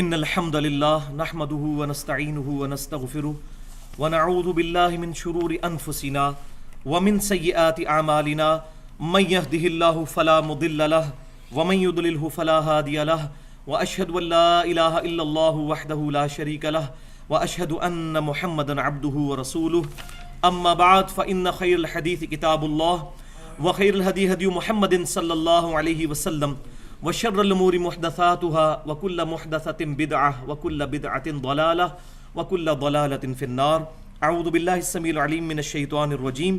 ان الحمد للہ نحمده ونستعینه ونستغفره ونعوذ باللہ من شرور انفسنا ومن سیئات اعمالنا من يهده الله فلا مضل له ومن يضلله فلا هادي له واشهد ان لا اله الا الله وحده لا شريك له واشهد ان محمدا عبده ورسوله اما بعد فان خير الحديث كتاب الله وخير الهدي هدي محمد صلى الله عليه وسلم وشر الامور محدثاتها وكل محدثة بدعة وكل بدعة ضلالة وكل ضلالة في النار. اعوذ بالله السميع العليم من الشيطان الرجيم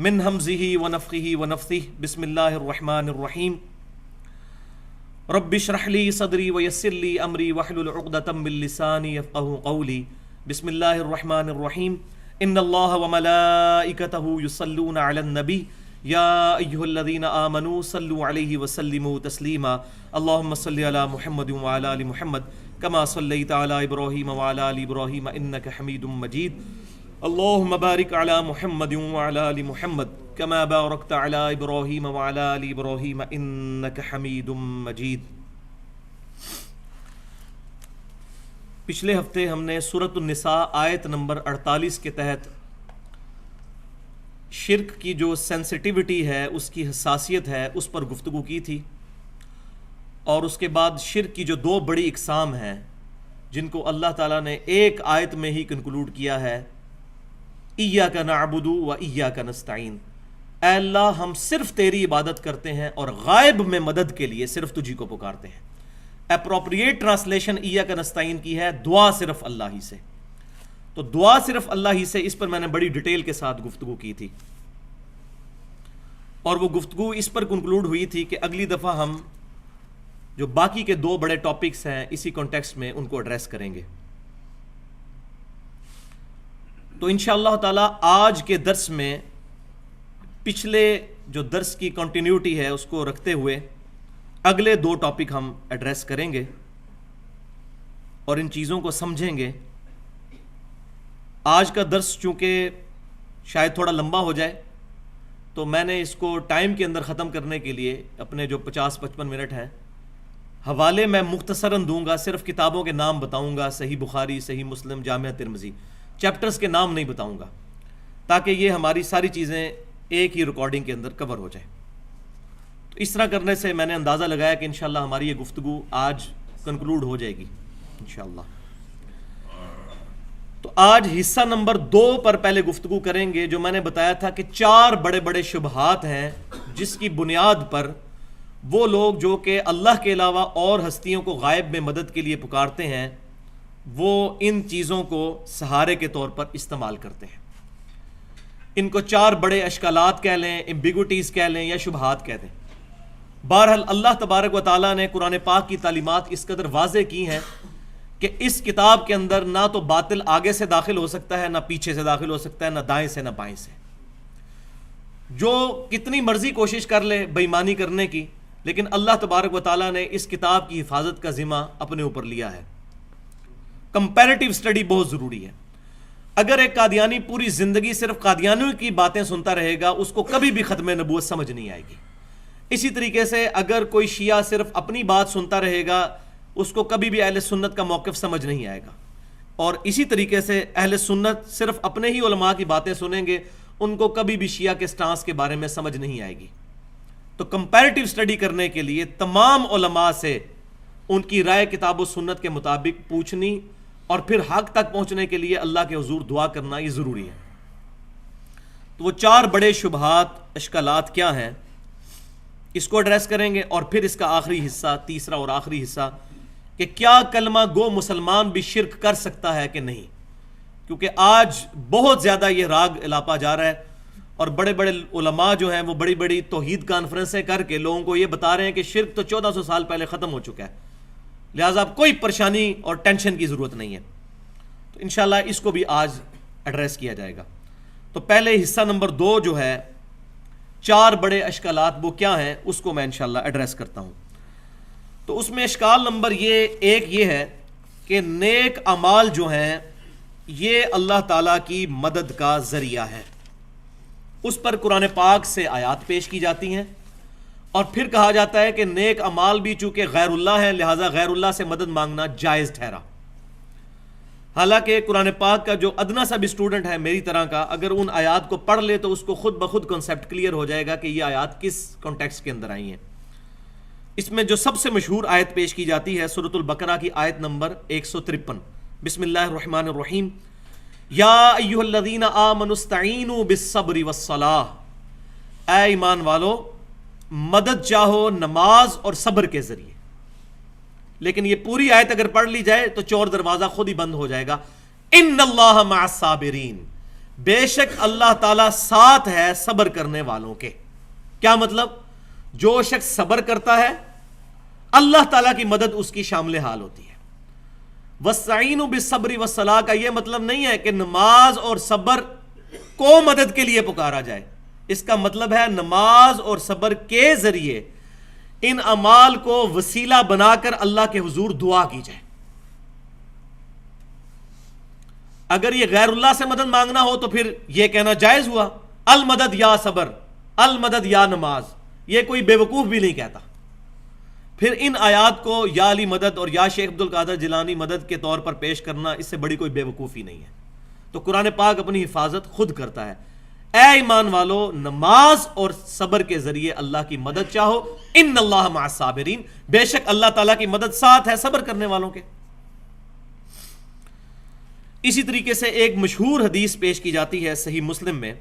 من همزه ونفخه ونفثه. بسم الله الرحمن الرحيم. رب اشرح لي صدري ويسر لي امري واحلل عقدة من لساني يفقهوا قولي. بسم الله الرحمن الرحيم. ان الله وملائكته يصلون على النبي یا ایھا الذین آمنوا صلوا علیہ وسلموا تسلیما. اللهم صل علی محمد وعلی آل محمد کما صلیت علی ابراہیم وعلی آل ابراہیم انک حمید مجید. اللهم بارک علی محمد وعلی آل محمد کما بارکت علی ابراہیم وعلی آل ابراہیم انک حمید مجید. پچھلے ہفتے ہم نے سورۃ النساء آیت نمبر 48 کے تحت شرک کی جو سینسٹیوٹی ہے، اس کی حساسیت ہے، اس پر گفتگو کی تھی، اور اس کے بعد شرک کی جو دو بڑی اقسام ہیں جن کو اللہ تعالیٰ نے ایک آیت میں ہی کنکلوڈ کیا ہے. ایاک نعبد و ایاک نستعین، اے اللہ ہم صرف تیری عبادت کرتے ہیں اور غائب میں مدد کے لیے صرف تجھی کو پکارتے ہیں. اپروپریٹ ٹرانسلیشن ایاک نستعین کی ہے دعا صرف اللہ ہی سے. تو دعا صرف اللہ ہی سے، اس پر میں نے بڑی ڈیٹیل کے ساتھ گفتگو کی تھی، اور وہ گفتگو اس پر کنکلوڈ ہوئی تھی کہ اگلی دفعہ ہم جو باقی کے دو بڑے ٹاپکس ہیں اسی کانٹیکسٹ میں ان کو ایڈریس کریں گے. تو انشاءاللہ تعالی آج کے درس میں پچھلے جو درس کی کنٹینیوٹی ہے اس کو رکھتے ہوئے اگلے دو ٹاپک ہم ایڈریس کریں گے اور ان چیزوں کو سمجھیں گے. آج کا درس چونکہ شاید تھوڑا لمبا ہو جائے تو میں نے اس کو ٹائم کے اندر ختم کرنے کے لیے اپنے جو 50-55 منٹ ہیں حوالے میں مختصراً دوں گا. صرف کتابوں کے نام بتاؤں گا، صحیح بخاری، صحیح مسلم، جامعہ ترمذی. چیپٹرز کے نام نہیں بتاؤں گا تاکہ یہ ہماری ساری چیزیں ایک ہی ریکارڈنگ کے اندر کور ہو جائے. تو اس طرح کرنے سے میں نے اندازہ لگایا کہ انشاءاللہ ہماری یہ گفتگو آج کنکلوڈ ہو جائے گی انشاءاللہ. تو آج حصہ نمبر 2 پر پہلے گفتگو کریں گے. جو میں نے بتایا تھا کہ 4 بڑے بڑے شبہات ہیں جس کی بنیاد پر وہ لوگ جو کہ اللہ کے علاوہ اور ہستیوں کو غائب میں مدد کے لیے پکارتے ہیں وہ ان چیزوں کو سہارے کے طور پر استعمال کرتے ہیں. ان کو 4 بڑے اشکالات کہہ لیں، ایمبیگوٹیز کہہ لیں یا شبہات کہہ دیں. بہرحال اللہ تبارک و تعالیٰ نے قرآن پاک کی تعلیمات اس قدر واضح کی ہیں کہ اس کتاب کے اندر نہ تو باطل آگے سے داخل ہو سکتا ہے، نہ پیچھے سے داخل ہو سکتا ہے، نہ دائیں سے نہ بائیں سے. جو کتنی مرضی کوشش کر لے بے ایمانی کرنے کی، لیکن اللہ تبارک و تعالیٰ نے اس کتاب کی حفاظت کا ذمہ اپنے اوپر لیا ہے. کمپیریٹیو سٹڈی بہت ضروری ہے. اگر ایک قادیانی پوری زندگی صرف قادیانیوں کی باتیں سنتا رہے گا اس کو کبھی بھی ختم نبوت سمجھ نہیں آئے گی. اسی طریقے سے اگر کوئی شیعہ صرف اپنی بات سنتا رہے گا اس کو کبھی بھی اہل سنت کا موقف سمجھ نہیں آئے گا. اور اسی طریقے سے اہل سنت صرف اپنے ہی علماء کی باتیں سنیں گے ان کو کبھی بھی شیعہ کے سٹانس کے بارے میں سمجھ نہیں آئے گی. تو کمپیریٹیو سٹڈی کرنے کے لیے تمام علماء سے ان کی رائے کتاب و سنت کے مطابق پوچھنی اور پھر حق تک پہنچنے کے لیے اللہ کے حضور دعا کرنا یہ ضروری ہے. تو وہ 4 بڑے شبہات، اشکالات کیا ہیں اس کو ایڈریس کریں گے، اور پھر اس کا آخری حصہ، تیسرا اور آخری حصہ کہ کیا کلمہ گو مسلمان بھی شرک کر سکتا ہے کہ نہیں. کیونکہ آج بہت زیادہ یہ راگ الاپا جا رہا ہے اور بڑے بڑے علماء جو ہیں وہ بڑی بڑی توحید کانفرنسیں کر کے لوگوں کو یہ بتا رہے ہیں کہ شرک تو 1400 سال پہلے ختم ہو چکا ہے، لہٰذا اب کوئی پریشانی اور ٹینشن کی ضرورت نہیں ہے. تو انشاءاللہ اس کو بھی آج ایڈریس کیا جائے گا. تو پہلے حصہ نمبر 2 جو ہے 4 بڑے اشکالات وہ کیا ہیں اس کو میں انشاءاللہ ایڈریس کرتا ہوں. تو اس میں اشکال نمبر ایک یہ ہے کہ نیک اعمال جو ہیں یہ اللہ تعالیٰ کی مدد کا ذریعہ ہے. اس پر قرآن پاک سے آیات پیش کی جاتی ہیں اور پھر کہا جاتا ہے کہ نیک اعمال بھی چونکہ غیر اللہ ہیں لہٰذا غیر اللہ سے مدد مانگنا جائز ٹھہرا. حالانکہ قرآن پاک کا جو ادنا سا بھی اسٹوڈنٹ ہے میری طرح کا، اگر ان آیات کو پڑھ لے تو اس کو خود بخود کنسیپٹ کلیئر ہو جائے گا کہ یہ آیات کس کانٹیکسٹ کے اندر آئی ہیں. اس میں جو سب سے مشہور آیت پیش کی جاتی ہے سورۃ البقرہ کی آیت نمبر 153. بسم اللہ الرحمن الرحیم. یا ایھا الذین آمنوا استعینوا بالصبر والصلاۃ. اے ایمان والو مدد چاہو نماز اور صبر کے ذریعے. لیکن یہ پوری آیت اگر پڑھ لی جائے تو چور دروازہ خود ہی بند ہو جائے گا. ان اللہ مع الصابرین. بے شک اللہ تعالیٰ ساتھ ہے صبر کرنے والوں کے. کیا مطلب؟ جو شخص صبر کرتا ہے اللہ تعالیٰ کی مدد اس کی شامل حال ہوتی ہے. وَاسْتَعِینُوا بِالصَّبْرِ وَالصَّلَاةِ کا یہ مطلب نہیں ہے کہ نماز اور صبر کو مدد کے لیے پکارا جائے. اس کا مطلب ہے نماز اور صبر کے ذریعے ان اعمال کو وسیلہ بنا کر اللہ کے حضور دعا کی جائے. اگر یہ غیر اللہ سے مدد مانگنا ہو تو پھر یہ کہنا جائز ہوا المدد یا صبر، المدد یا نماز. یہ کوئی بیوقوف بھی نہیں کہتا. پھر ان آیات کو یا علی مدد اور یا شیخ عبد القادر جیلانی مدد کے طور پر پیش کرنا اس سے بڑی کوئی بیوقوفی نہیں ہے. تو قرآن پاک اپنی حفاظت خود کرتا ہے. اے ایمان والو نماز اور صبر کے ذریعے اللہ کی مدد چاہو. ان اللہ مع الصابرین. بے شک اللہ تعالیٰ کی مدد ساتھ ہے صبر کرنے والوں کے. اسی طریقے سے ایک مشہور حدیث پیش کی جاتی ہے صحیح مسلم میں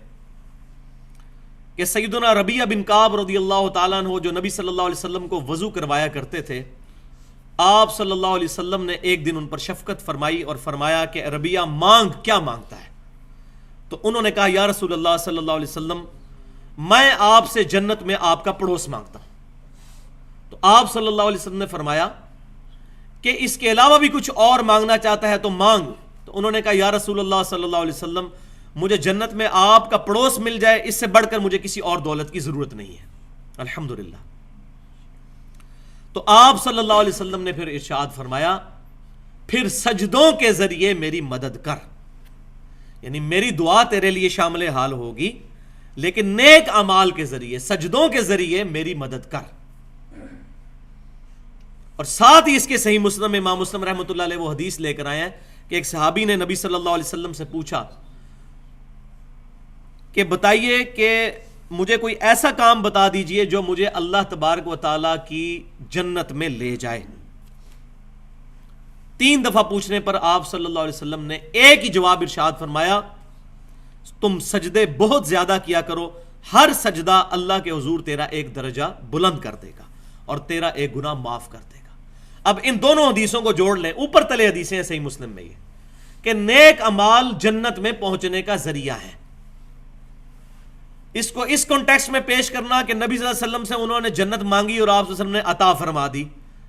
کہ سیدنا ربیعہ بن کعب رضی اللہ تعالیٰ عنہ جو نبی صلی اللہ علیہ وسلم کو وضو کروایا کرتے تھے، آپ صلی اللہ علیہ وسلم نے ایک دن ان پر شفقت فرمائی اور فرمایا کہ ربیعہ مانگ، کیا مانگتا ہے؟ تو انہوں نے کہا یا رسول اللہ صلی اللہ علیہ وسلم میں آپ سے جنت میں آپ کا پڑوس مانگتا ہوں. تو آپ صلی اللہ علیہ وسلم نے فرمایا کہ اس کے علاوہ بھی کچھ اور مانگنا چاہتا ہے تو مانگ. تو انہوں نے کہا یا رسول اللہ صلی اللہ علیہ وسلم مجھے جنت میں آپ کا پڑوس مل جائے، اس سے بڑھ کر مجھے کسی اور دولت کی ضرورت نہیں ہے. الحمدللہ. تو آپ صلی اللہ علیہ وسلم نے پھر ارشاد فرمایا پھر سجدوں کے ذریعے میری مدد کر. یعنی میری دعا تیرے لیے شامل حال ہوگی لیکن نیک اعمال کے ذریعے، سجدوں کے ذریعے میری مدد کر. اور ساتھ ہی اس کے صحیح مسلم میں امام مسلم رحمۃ اللہ علیہ وہ حدیث لے کر آئے ہیں کہ ایک صحابی نے نبی صلی اللہ علیہ وسلم سے پوچھا کہ بتائیے کہ مجھے کوئی ایسا کام بتا دیجئے جو مجھے اللہ تبارک و تعالیٰ کی جنت میں لے جائے. 3 دفعہ پوچھنے پر آپ صلی اللہ علیہ وسلم نے ایک ہی جواب ارشاد فرمایا تم سجدے بہت زیادہ کیا کرو، ہر سجدہ اللہ کے حضور تیرا ایک درجہ بلند کر دے گا اور تیرا ایک گناہ معاف کر دے گا. اب ان دونوں حدیثوں کو جوڑ لیں، اوپر تلے حدیثیں ہیں صحیح مسلم میں یہ کہ نیک اعمال جنت میں پہنچنے کا ذریعہ ہے. اس کو اس کانٹیکسٹ میں پیش کرنا کہ نبی صلی اللہ علیہ وسلم سے انہوں نے جنت مانگی اور آپ صلی اللہ علیہ وسلم نے عطا فرما دی،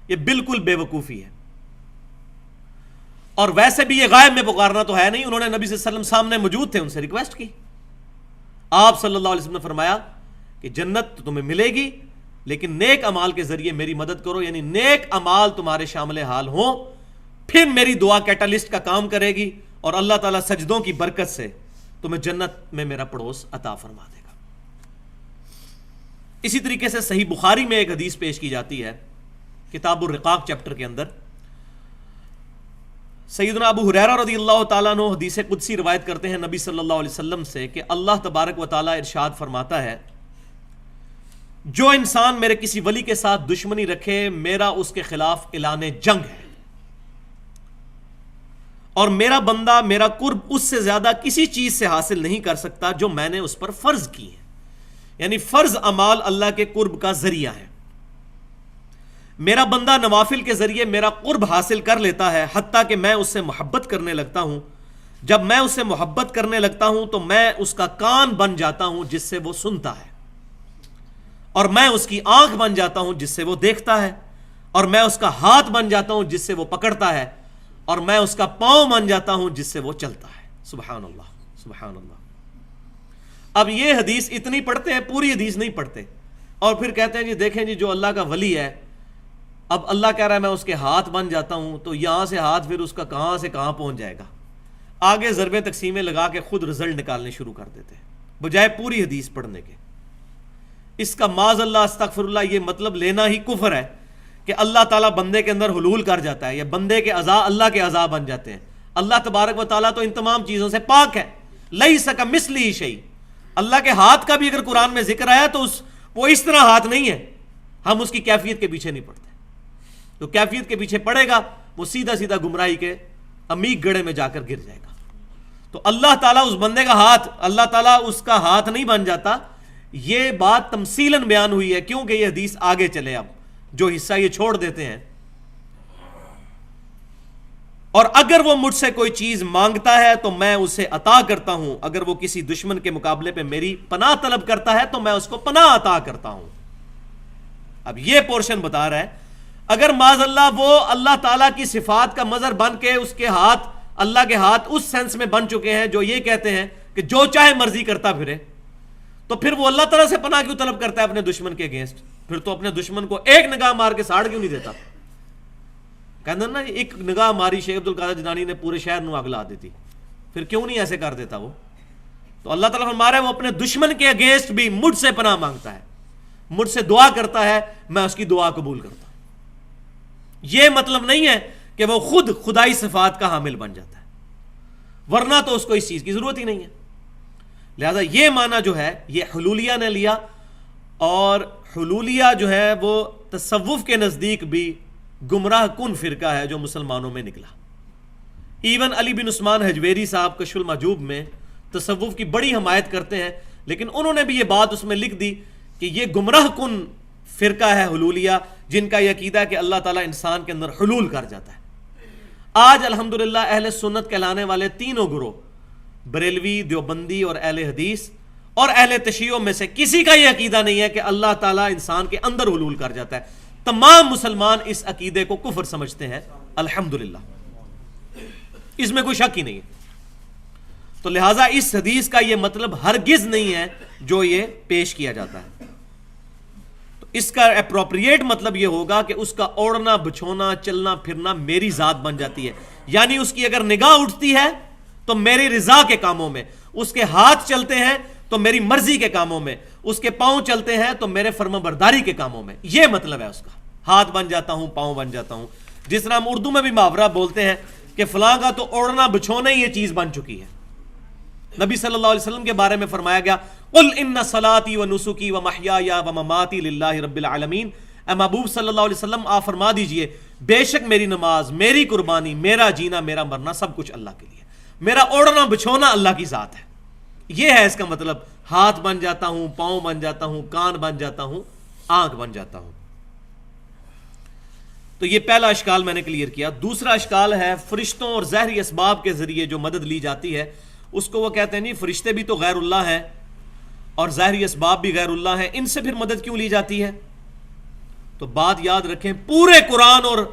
یہ بالکل بے وقوفی ہے. اور ویسے بھی یہ غائب میں پکارنا تو ہے نہیں. انہوں نے نبی صلی اللہ علیہ وسلم سامنے موجود تھے، ان سے ریکویسٹ کی. آپ صلی اللہ علیہ وسلم نے فرمایا کہ جنت تو تمہیں ملے گی لیکن نیک اعمال کے ذریعے میری مدد کرو. یعنی نیک اعمال تمہارے شامل حال ہوں پھر میری دعا کیٹالسٹ کا کام کرے گی اور اللہ تعالیٰ سجدوں کی برکت سے تمہیں جنت میں میرا پڑوس عطا فرما دے گا. اسی طریقے سے صحیح بخاری میں ایک حدیث پیش کی جاتی ہے کتاب الرقاق چیپٹر کے اندر. سیدنا ابو ہریرہ رضی اللہ تعالیٰ عنہ حدیث قدسی روایت کرتے ہیں نبی صلی اللہ علیہ وسلم سے کہ اللہ تبارک و تعالیٰ ارشاد فرماتا ہے جو انسان میرے کسی ولی کے ساتھ دشمنی رکھے میرا اس کے خلاف اعلان جنگ ہے اور میرا بندہ میرا قرب اس سے زیادہ کسی چیز سے حاصل نہیں کر سکتا جو میں نے اس پر فرض کی ہے. یعنی فرض اعمال اللہ کے قرب کا ذریعہ ہے. میرا بندہ نوافل کے ذریعے میرا قرب حاصل کر لیتا ہے حتیٰ کہ میں اس سے محبت کرنے لگتا ہوں. جب میں اس سے محبت کرنے لگتا ہوں تو میں اس کا کان بن جاتا ہوں جس سے وہ سنتا ہے اور میں اس کی آنکھ بن جاتا ہوں جس سے وہ دیکھتا ہے اور میں اس کا ہاتھ بن جاتا ہوں جس سے وہ پکڑتا ہے اور میں اس کا پاؤں بن جاتا ہوں جس سے وہ چلتا ہے. سبحان اللہ سبحان اللہ. اب یہ حدیث اتنی پڑھتے ہیں، پوری حدیث نہیں پڑھتے اور پھر کہتے ہیں جی دیکھیں جی جو اللہ کا ولی ہے اب اللہ کہہ رہا ہے میں اس کے ہاتھ بن جاتا ہوں تو یہاں سے ہاتھ پھر اس کا کہاں سے کہاں پہنچ جائے گا. آگے ضربیں تقسیمیں لگا کے خود رزلٹ نکالنے شروع کر دیتے ہیں بجائے پوری حدیث پڑھنے کے. اس کا معاذ اللہ استغفر اللہ یہ مطلب لینا ہی کفر ہے کہ اللہ تعالیٰ بندے کے اندر حلول کر جاتا ہے یا بندے کے اعضاء اللہ کے اعضاء بن جاتے ہیں. اللہ تبارک و تعالیٰ تو ان تمام چیزوں سے پاک ہے. لیس کمثلہ شیء. اللہ کے ہاتھ کا بھی اگر قرآن میں ذکر آیا تو وہ اس طرح ہاتھ نہیں ہے. ہم اس کی کیفیت کے پیچھے نہیں پڑتے. تو کیفیت کے پیچھے پڑے گا وہ سیدھا سیدھا گمراہی کے عمیق گڑھے میں جا کر گر جائے گا. تو اللہ تعالیٰ اس بندے کا ہاتھ، اللہ تعالیٰ اس کا ہاتھ نہیں بن جاتا. یہ بات تمثیلاً بیان ہوئی ہے کیونکہ یہ حدیث آگے چلے. اب جو حصہ یہ چھوڑ دیتے ہیں، اور اگر وہ مجھ سے کوئی چیز مانگتا ہے تو میں اسے عطا کرتا ہوں. اگر وہ کسی دشمن کے مقابلے پہ میری پناہ طلب کرتا ہے تو میں اس کو پناہ عطا کرتا ہوں. اب یہ پورشن بتا رہا ہے اگر معاذ اللہ وہ اللہ تعالیٰ کی صفات کا مظہر بن کے اس کے ہاتھ، اللہ کے ہاتھ اس سینس میں بن چکے ہیں جو یہ کہتے ہیں کہ جو چاہے مرضی کرتا پھرے، تو پھر وہ اللہ تعالیٰ سے پناہ کیوں طلب کرتا ہے اپنے دشمن کے اگینسٹ؟ پھر تو اپنے دشمن کو ایک نگاہ مار کے ساڑ کیوں نہیں دیتا؟ کہتے ہیں نا ایک نگاہ ماری شیخ عبد القادر جیلانی نے پورے شہر نو آگ لا دیتی. پھر کیوں نہیں ایسے کر دیتا وہ؟ تو اللہ تعالیٰ فرما رہا ہے وہ اپنے دشمن کے اگینسٹ بھی مجھ سے پناہ مانگتا ہے، مجھ سے دعا کرتا ہے، میں اس کی دعا قبول کرتا ہوں. یہ مطلب نہیں ہے کہ وہ خود خدائی صفات کا حامل بن جاتا ہے، ورنہ تو اس کو اس چیز کی ضرورت ہی نہیں ہے. لہذا یہ معنی جو ہے یہ حلولیہ نے لیا، اور حلولیہ جو ہے وہ تصوف کے نزدیک بھی گمراہ کن فرقہ ہے جو مسلمانوں میں نکلا. ایون علی بن عثمان حجویری صاحب کشف المحجوب میں تصوف کی بڑی حمایت کرتے ہیں، لیکن انہوں نے بھی یہ بات اس میں لکھ دی کہ یہ گمراہ کن فرقہ ہے حلولیہ، جن کا یہ عقیدہ ہے کہ اللہ تعالیٰ انسان کے اندر حلول کر جاتا ہے. آج الحمدللہ اہل سنت کہلانے والے تینوں گروہ، بریلوی، دیوبندی اور اہل حدیث اور اہل تشیع میں سے کسی کا یہ عقیدہ نہیں ہے کہ اللہ تعالیٰ انسان کے اندر حلول کر جاتا ہے. تمام مسلمان اس عقیدے کو کفر سمجھتے ہیں الحمدللہ، اس میں کوئی شک ہی نہیں ہے. تو لہٰذا اس حدیث کا یہ مطلب ہرگز نہیں ہے جو یہ پیش کیا جاتا ہے. تو اس کا اپروپریٹ مطلب یہ ہوگا کہ اس کا اوڑھنا بچھونا چلنا پھرنا میری ذات بن جاتی ہے. یعنی اس کی اگر نگاہ اٹھتی ہے تو میری رضا کے کاموں میں، اس کے ہاتھ چلتے ہیں تو میری مرضی کے کاموں میں، اس کے پاؤں چلتے ہیں تو میرے فرما برداری کے کاموں میں. یہ مطلب ہے اس کا. ہاتھ بن جاتا ہوں، پاؤں بن جاتا ہوں. جس طرح ہم اردو میں بھی محاورہ بولتے ہیں کہ فلاں کا تو اوڑھنا بچھونا ہی یہ چیز بن چکی ہے. نبی صلی اللہ علیہ وسلم کے بارے میں فرمایا گیا قل ان صلاتی و نسکی و محیای و مماتی للہ رب العالمین. اے محبوب صلی اللہ علیہ وسلم آپ فرما دیجئے بے شک میری نماز، میری قربانی، میرا جینا، میرا مرنا سب کچھ اللہ کے لیے، میرا اوڑھنا بچھونا اللہ کی ذات ہے. یہ ہے اس کا مطلب. ہاتھ بن جاتا ہوں، پاؤں بن جاتا ہوں، کان بن جاتا ہوں، آنکھ بن جاتا ہوں. تو یہ پہلا اشکال میں نے کلیئر کیا. دوسرا اشکال ہے فرشتوں اور ظاہری اسباب کے ذریعے جو مدد لی جاتی ہے، اس کو وہ کہتے ہیں نہیں فرشتے بھی تو غیر اللہ ہیں اور ظاہری اسباب بھی غیر اللہ ہیں، ان سے پھر مدد کیوں لی جاتی ہے؟ تو بات یاد رکھیں پورے قرآن اور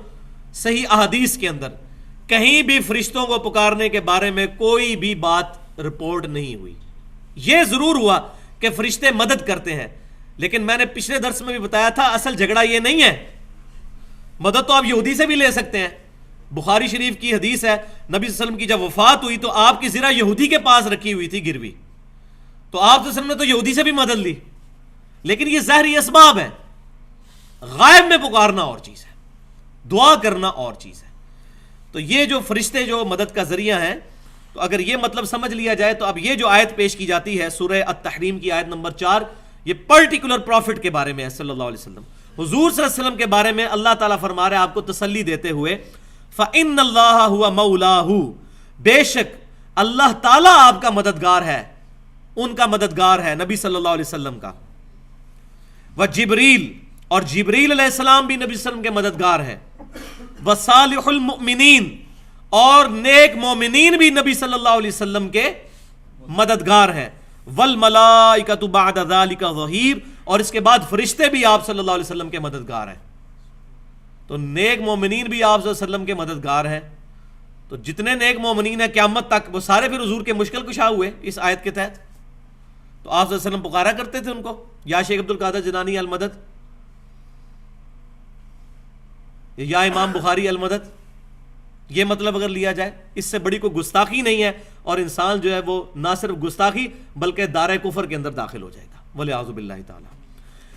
صحیح احادیث کے اندر کہیں بھی فرشتوں کو پکارنے کے بارے میں کوئی بھی بات رپورٹ نہیں ہوئی. یہ ضرور ہوا کہ فرشتے مدد کرتے ہیں، لیکن میں نے پچھلے درس میں بھی بتایا تھا اصل جھگڑا یہ نہیں ہے. مدد تو آپ یہودی سے بھی لے سکتے ہیں. بخاری شریف کی حدیث ہے نبی صلی اللہ علیہ وسلم کی جب وفات ہوئی تو آپ کی زرہ یہودی کے پاس رکھی ہوئی تھی گروی، تو آپ صلی اللہ علیہ وسلم نے تو یہودی سے بھی مدد لی. لیکن یہ ظاہری اسباب ہے. غائب میں پکارنا اور چیز ہے، دعا کرنا اور چیز ہے. تو یہ جو فرشتے جو مدد کا ذریعہ ہیں، تو اگر یہ مطلب سمجھ لیا جائے تو اب یہ جو آیت پیش کی جاتی ہے سورہ التحریم کی آیت نمبر 4، یہ پرٹیکولر پروفٹ کے بارے میں ہے صلی اللہ علیہ وسلم. حضور صلی اللہ علیہ وسلم کے بارے میں اللہ تعالیٰ فرما رہے ہیں آپ کو تسلی دیتے ہوئے فَإِنَّ اللَّهَ هُوَ مَوْلَاهُ، بے شک اللہ تعالیٰ آپ کا مددگار ہے، ان کا مددگار ہے نبی صلی اللہ علیہ وسلم کا. وَجِبْرِيل، اور جبریل علیہ السلام بھی نبی صلی اللہ علیہ وسلم کے مددگار ہیں. وَصَالِحُ الْمُؤْمِنِينَ، اور نیک مومنین بھی نبی صلی اللہ علیہ وسلم کے مددگار ہیں. وَالْمَلَائِكَةُ بَعْدَ ذَلِكَ ظَهِيرٌ، اور اس کے بعد فرشتے بھی آپ صلی اللہ علیہ وسلم کے مددگار ہیں. تو نیک مومنین بھی آپ صلی اللہ علیہ وسلم کے مددگار ہیں. تو جتنے نیک مومنین ہیں قیامت تک وہ سارے پھر حضور کے مشکل کشا ہوئے اس آیت کے تحت. تو آپ صلی اللہ علیہ وسلم پکارا کرتے تھے ان کو یا شیخ عبد القادر جیلانی المدد، یا امام بخاری المدد. یہ مطلب اگر لیا جائے اس سے بڑی کوئی گستاخی نہیں ہے، اور انسان جو ہے وہ نہ صرف گستاخی بلکہ دار کفر کے اندر داخل ہو جائے گا، والعیاذ باللہ تعالی.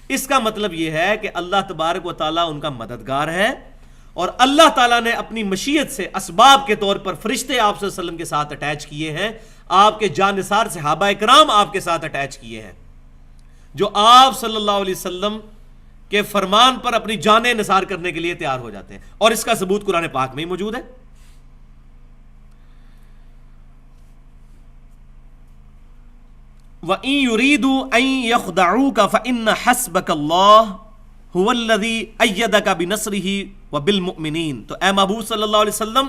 اس کا مطلب یہ ہے کہ اللہ تبارک و تعالیٰ ان کا مددگار ہے، اور اللہ تعالیٰ نے اپنی مشیت سے اسباب کے طور پر فرشتے آپ صلی اللہ علیہ وسلم کے ساتھ اٹیچ کیے ہیں، آپ کے جانثار صحابہ اکرام آپ کے ساتھ اٹیچ کیے ہیں، جو آپ صلی اللہ علیہ وسلم کے فرمان پر اپنی جانیں نثار کرنے کے لیے تیار ہو جاتے ہیں، اور اس کا ثبوت قرآن پاک میں ہی موجود ہے۔ وَإِن يُرِيدُوا أَن يَخْدَعُوكَ فَإِنَّ حَسْبَكَ اللَّهُ هُوَ الَّذِي أَيَّدَكَ بِنَصْرِهِ وَبِالْمُؤْمِنِينَ۔ تو اے محبوب صلی اللہ علیہ وسلم،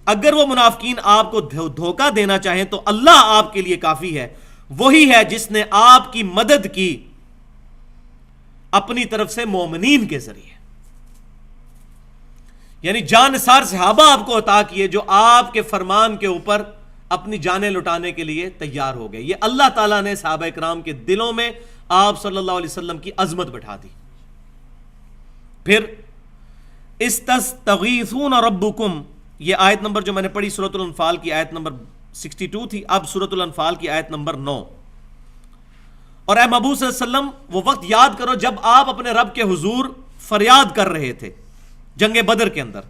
اگر وہ منافقین آپ کو دھوکہ دینا چاہیں تو اللہ آپ کے لیے کافی ہے، وہی ہے جس نے آپ کی مدد کی اپنی طرف سے مومنین کے ذریعے، یعنی جانثار صحابہ آپ کو عطا کیے جو آپ کے فرمان کے اوپر اپنی جانیں لٹانے کے لیے تیار ہو گئے۔ یہ اللہ تعالیٰ نے صحابہ اکرام کے دلوں میں آپ صلی اللہ علیہ وسلم کی عظمت بٹھا دی۔ پھر استستغیثون ربکم، یہ آیت نمبر جو میں نے پڑھی سورۃ الانفال کی آیت نمبر 62 تھی، اب سورۃ الانفال کی آیت نمبر 9۔ اور اے محبوب صلی اللہ علیہ وسلم، وہ وقت یاد کرو جب آپ اپنے رب کے حضور فریاد کر رہے تھے جنگ بدر کے اندر،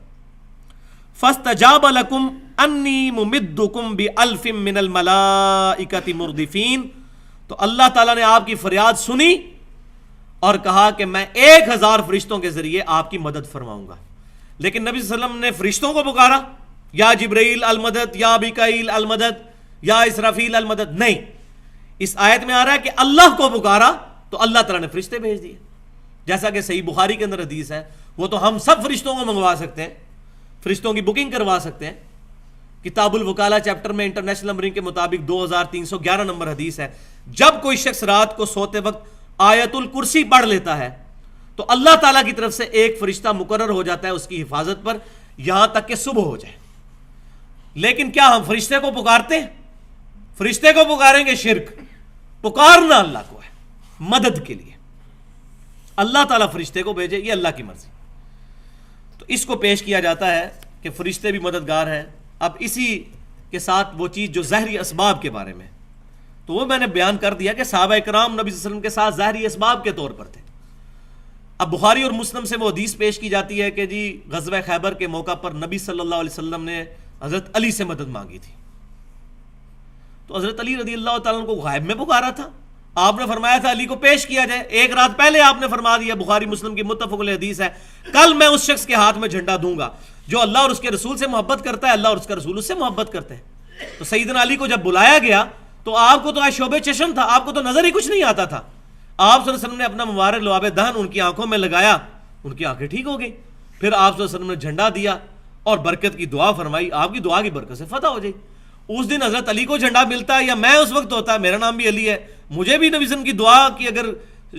فاستجاب لکم انی ممدکم بألف من الملائکۃ مردفین، تو اللہ تعالیٰ نے آپ کی فریاد سنی اور کہا کہ میں 1000 فرشتوں کے ذریعے آپ کی مدد فرماؤں گا۔ لیکن نبی صلی اللہ علیہ وسلم نے فرشتوں کو پکارا، یا جبرائیل المدد، یا میکائیل المدد، یا اسرافیل المدد، نہیں، اس آیت میں آ رہا ہے کہ اللہ کو پکارا تو اللہ تعالیٰ نے فرشتے بھیج دیے، جیسا کہ صحیح بخاری کے اندر حدیث ہے، وہ تو ہم سب فرشتوں کو منگوا سکتے ہیں، فرشتوں کی بکنگ کروا سکتے ہیں۔ کتاب الوکالہ چیپٹر میں انٹرنیشنل نمبرنگ کے مطابق 2311 نمبر حدیث ہے، جب کوئی شخص رات کو سوتے وقت آیت الکرسی پڑھ لیتا ہے تو اللہ تعالیٰ کی طرف سے ایک فرشتہ مقرر ہو جاتا ہے اس کی حفاظت پر یہاں تک کہ صبح ہو جائے۔ لیکن کیا ہم فرشتے کو پکارتے ہیں؟ فرشتے کو پکاریں گے شرک، پکارنا اللہ کو ہے مدد کے لیے، اللہ تعالیٰ فرشتے کو بھیجے، یہ اللہ کی مرضی۔ تو اس کو پیش کیا جاتا ہے کہ فرشتے بھی مددگار ہیں۔ اب اسی کے ساتھ وہ چیز جو ظاہری اسباب کے بارے میں، تو وہ میں نے بیان کر دیا کہ صحابہ اکرام نبی صلی اللہ علیہ وسلم کے ساتھ ظاہری اسباب کے طور پر تھے۔ اب بخاری اور مسلم سے وہ حدیث پیش کی جاتی ہے کہ جی غزوہ خیبر کے موقع پر نبی صلی اللہ علیہ وسلم نے حضرت علی سے مدد مانگی تھی، تو حضرت علی رضی اللہ تعالیٰ عنہ کو غائب میں پکارا تھا، آپ نے فرمایا تھا علی کو پیش کیا جائے، ایک رات پہلے آپ نے فرما دیا، بخاری مسلم کی متفق علیہ حدیث ہے، کل میں اس شخص کے ہاتھ میں جھنڈا دوں گا جو اللہ اور اس کے رسول سے محبت کرتا ہے، اللہ اور اس کا رسول اس سے محبت کرتے ہیں۔ تو سیدنا علی کو جب بلایا گیا تو آپ کو تو شعبے چشم تھا، آپ کو تو نظر ہی کچھ نہیں آتا تھا، آپ صلی اللہ علیہ وسلم نے اپنا مبارک لعاب دہن ان کی آنکھوں میں لگایا، ان کی آنکھیں ٹھیک ہو گئی، پھر آپ صلی اللہ علیہ وسلم نے جھنڈا دیا اور برکت کی دعا فرمائی، آپ کی دعا کی برکت سے فتح ہو جائے۔ اس دن حضرت علی کو جھنڈا ملتا ہے یا میں اس وقت ہوتا ہے، میرا نام بھی علی ہے، مجھے بھی نبی صلی اللہ علیہ وسلم کی دعا کی اگر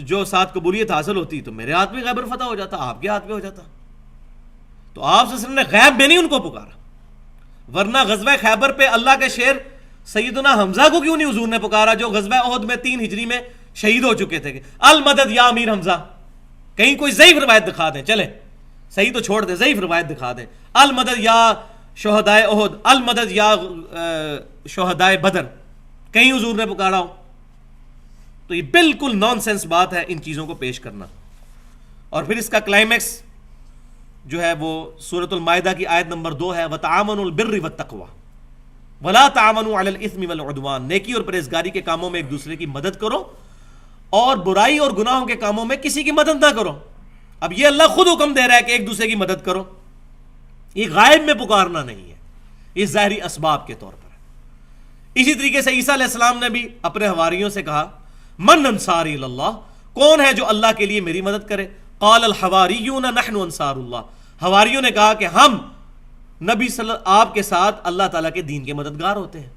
جو ساتھ قبولیت حاصل ہوتی تو میرے ہاتھ میں خیبر فتح ہو جاتا، آپ کے ہاتھ میں ہو جاتا۔ تو آپ صلی اللہ علیہ وسلم نے غیب میں نہیں ان کو پکارا، ورنہ غزوہ خیبر پہ اللہ کے شیر سیدنا حمزہ کو کیوں نہیں حضور نے پکارا جو غزوہ احد میں 3 ہجری میں شہید ہو چکے تھے؟ المدد یا امیر حمزہ، کہیں کوئی ضعیف روایت دکھا دیں، چلیں صحیح تو چھوڑ دیں، ضعیف روایت دکھا دیں، المدد یا شہدائے احد، المدد یا شہدائے بدر، کہیں حضور نے پکارا ہو؟ تو یہ بالکل نان سینس بات ہے ان چیزوں کو پیش کرنا۔ اور پھر اس کا کلائمیکس جو ہے وہ سورۃ المائدہ کی آیت نمبر 2 ہے، وَتَعَامَنُوا الْبِرِّ وَالتَّقْوَى وَلَا تَعَامَنُوا عَلَى الْإِثْمِ وَالْعُدْوَانِ، نیکی اور پرہیزگاری کے کاموں میں ایک دوسرے کی مدد کرو اور برائی اور گناہوں کے کاموں میں کسی کی مدد نہ کرو۔ اب یہ اللہ خود حکم دے رہا ہے کہ ایک دوسرے کی مدد کرو، یہ غائب میں پکارنا نہیں ہے، یہ ظاہری اسباب کے طور پر ہے۔ اسی طریقے سے عیسیٰ علیہ السلام نے بھی اپنے حواریوں سے کہا، من انصاری اللہ، کون ہے جو اللہ کے لیے میری مدد کرے؟ قال الحواریون نحن انصار اللہ، حواریوں نے کہا کہ ہم نبی صلی اللہ آپ کے ساتھ اللہ تعالیٰ کے دین کے مددگار ہوتے ہیں۔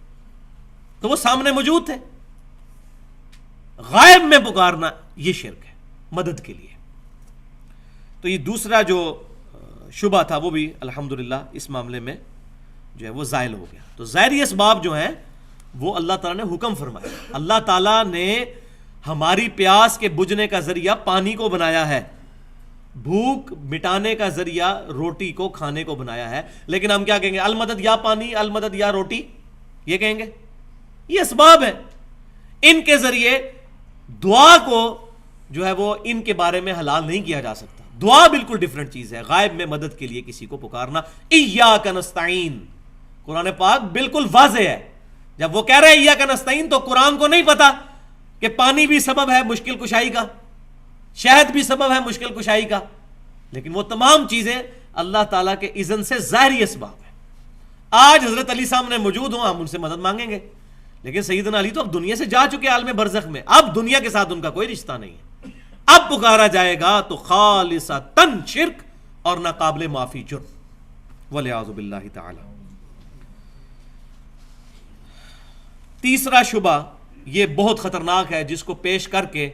تو وہ سامنے موجود تھے۔ غائب میں پکارنا یہ شرک ہے مدد کے لیے۔ تو یہ دوسرا جو شبہ تھا وہ بھی الحمدللہ اس معاملے میں جو ہے وہ زائل ہو گیا۔ تو ظاہری اسباب جو ہیں وہ اللہ تعالیٰ نے حکم فرمایا، اللہ تعالیٰ نے ہماری پیاس کے بجھنے کا ذریعہ پانی کو بنایا ہے، بھوک مٹانے کا ذریعہ روٹی کو کھانے کو بنایا ہے، لیکن ہم کیا کہیں گے؟ المدد یا پانی، المدد یا روٹی، یہ کہیں گے؟ یہ اسباب ہیں، ان کے ذریعے دعا کو جو ہے وہ ان کے بارے میں حلال نہیں کیا جا سکتا. دعا بالکل ڈیفرنٹ چیز ہے. غائب میں مدد کے لیے کسی کو پکارنا, ایاک نستعین, قرآن پاک بالکل واضح ہے. جب وہ کہہ رہے ہیں ایاک نستعین تو قرآن کو نہیں پتا کہ پانی بھی سبب ہے مشکل کشائی کا, شہد بھی سبب ہے مشکل کشائی کا, لیکن وہ تمام چیزیں اللہ تعالیٰ کے اذن سے ظاہری اسباب ہیں. آج حضرت علی سامنے موجود ہوں, ہم ان سے مدد مانگیں گے, لیکن سیدنا علی تو اب دنیا سے جا چکے عالم برزخ میں, اب دنیا کے ساتھ ان کا کوئی رشتہ نہیں ہے. اب پکارا جائے گا تو خالصتاً شرک اور ناقابل معافی جرم, والعیاذ باللہ تعالی. تیسرا شبہ یہ بہت خطرناک ہے, جس کو پیش کر کے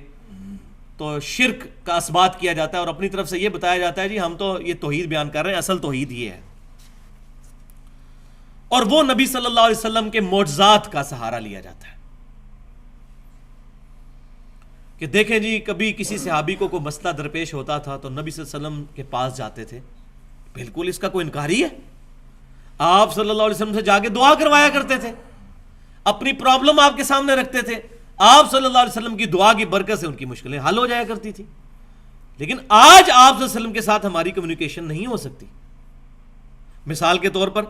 تو شرک کا اثبات کیا جاتا ہے اور اپنی طرف سے یہ بتایا جاتا ہے جی ہم تو یہ توحید بیان کر رہے ہیں, اصل توحید یہ ہے. اور وہ نبی صلی اللہ علیہ وسلم کے معجزات کا سہارا لیا جاتا ہے کہ دیکھیں جی کبھی کسی صحابی کو کوئی مسئلہ درپیش ہوتا تھا تو نبی صلی اللہ علیہ وسلم کے پاس جاتے تھے. بالکل اس کا کوئی انکاری ہے. آپ صلی اللہ علیہ وسلم سے جا کے دعا کروایا کرتے تھے, اپنی پرابلم آپ کے سامنے رکھتے تھے, آپ صلی اللہ علیہ وسلم کی دعا کی برکت سے ان کی مشکلیں حل ہو جایا کرتی تھی. لیکن آج آپ صلی اللہ علیہ وسلم کے ساتھ ہماری کمیونیکیشن نہیں ہو سکتی. مثال کے طور پر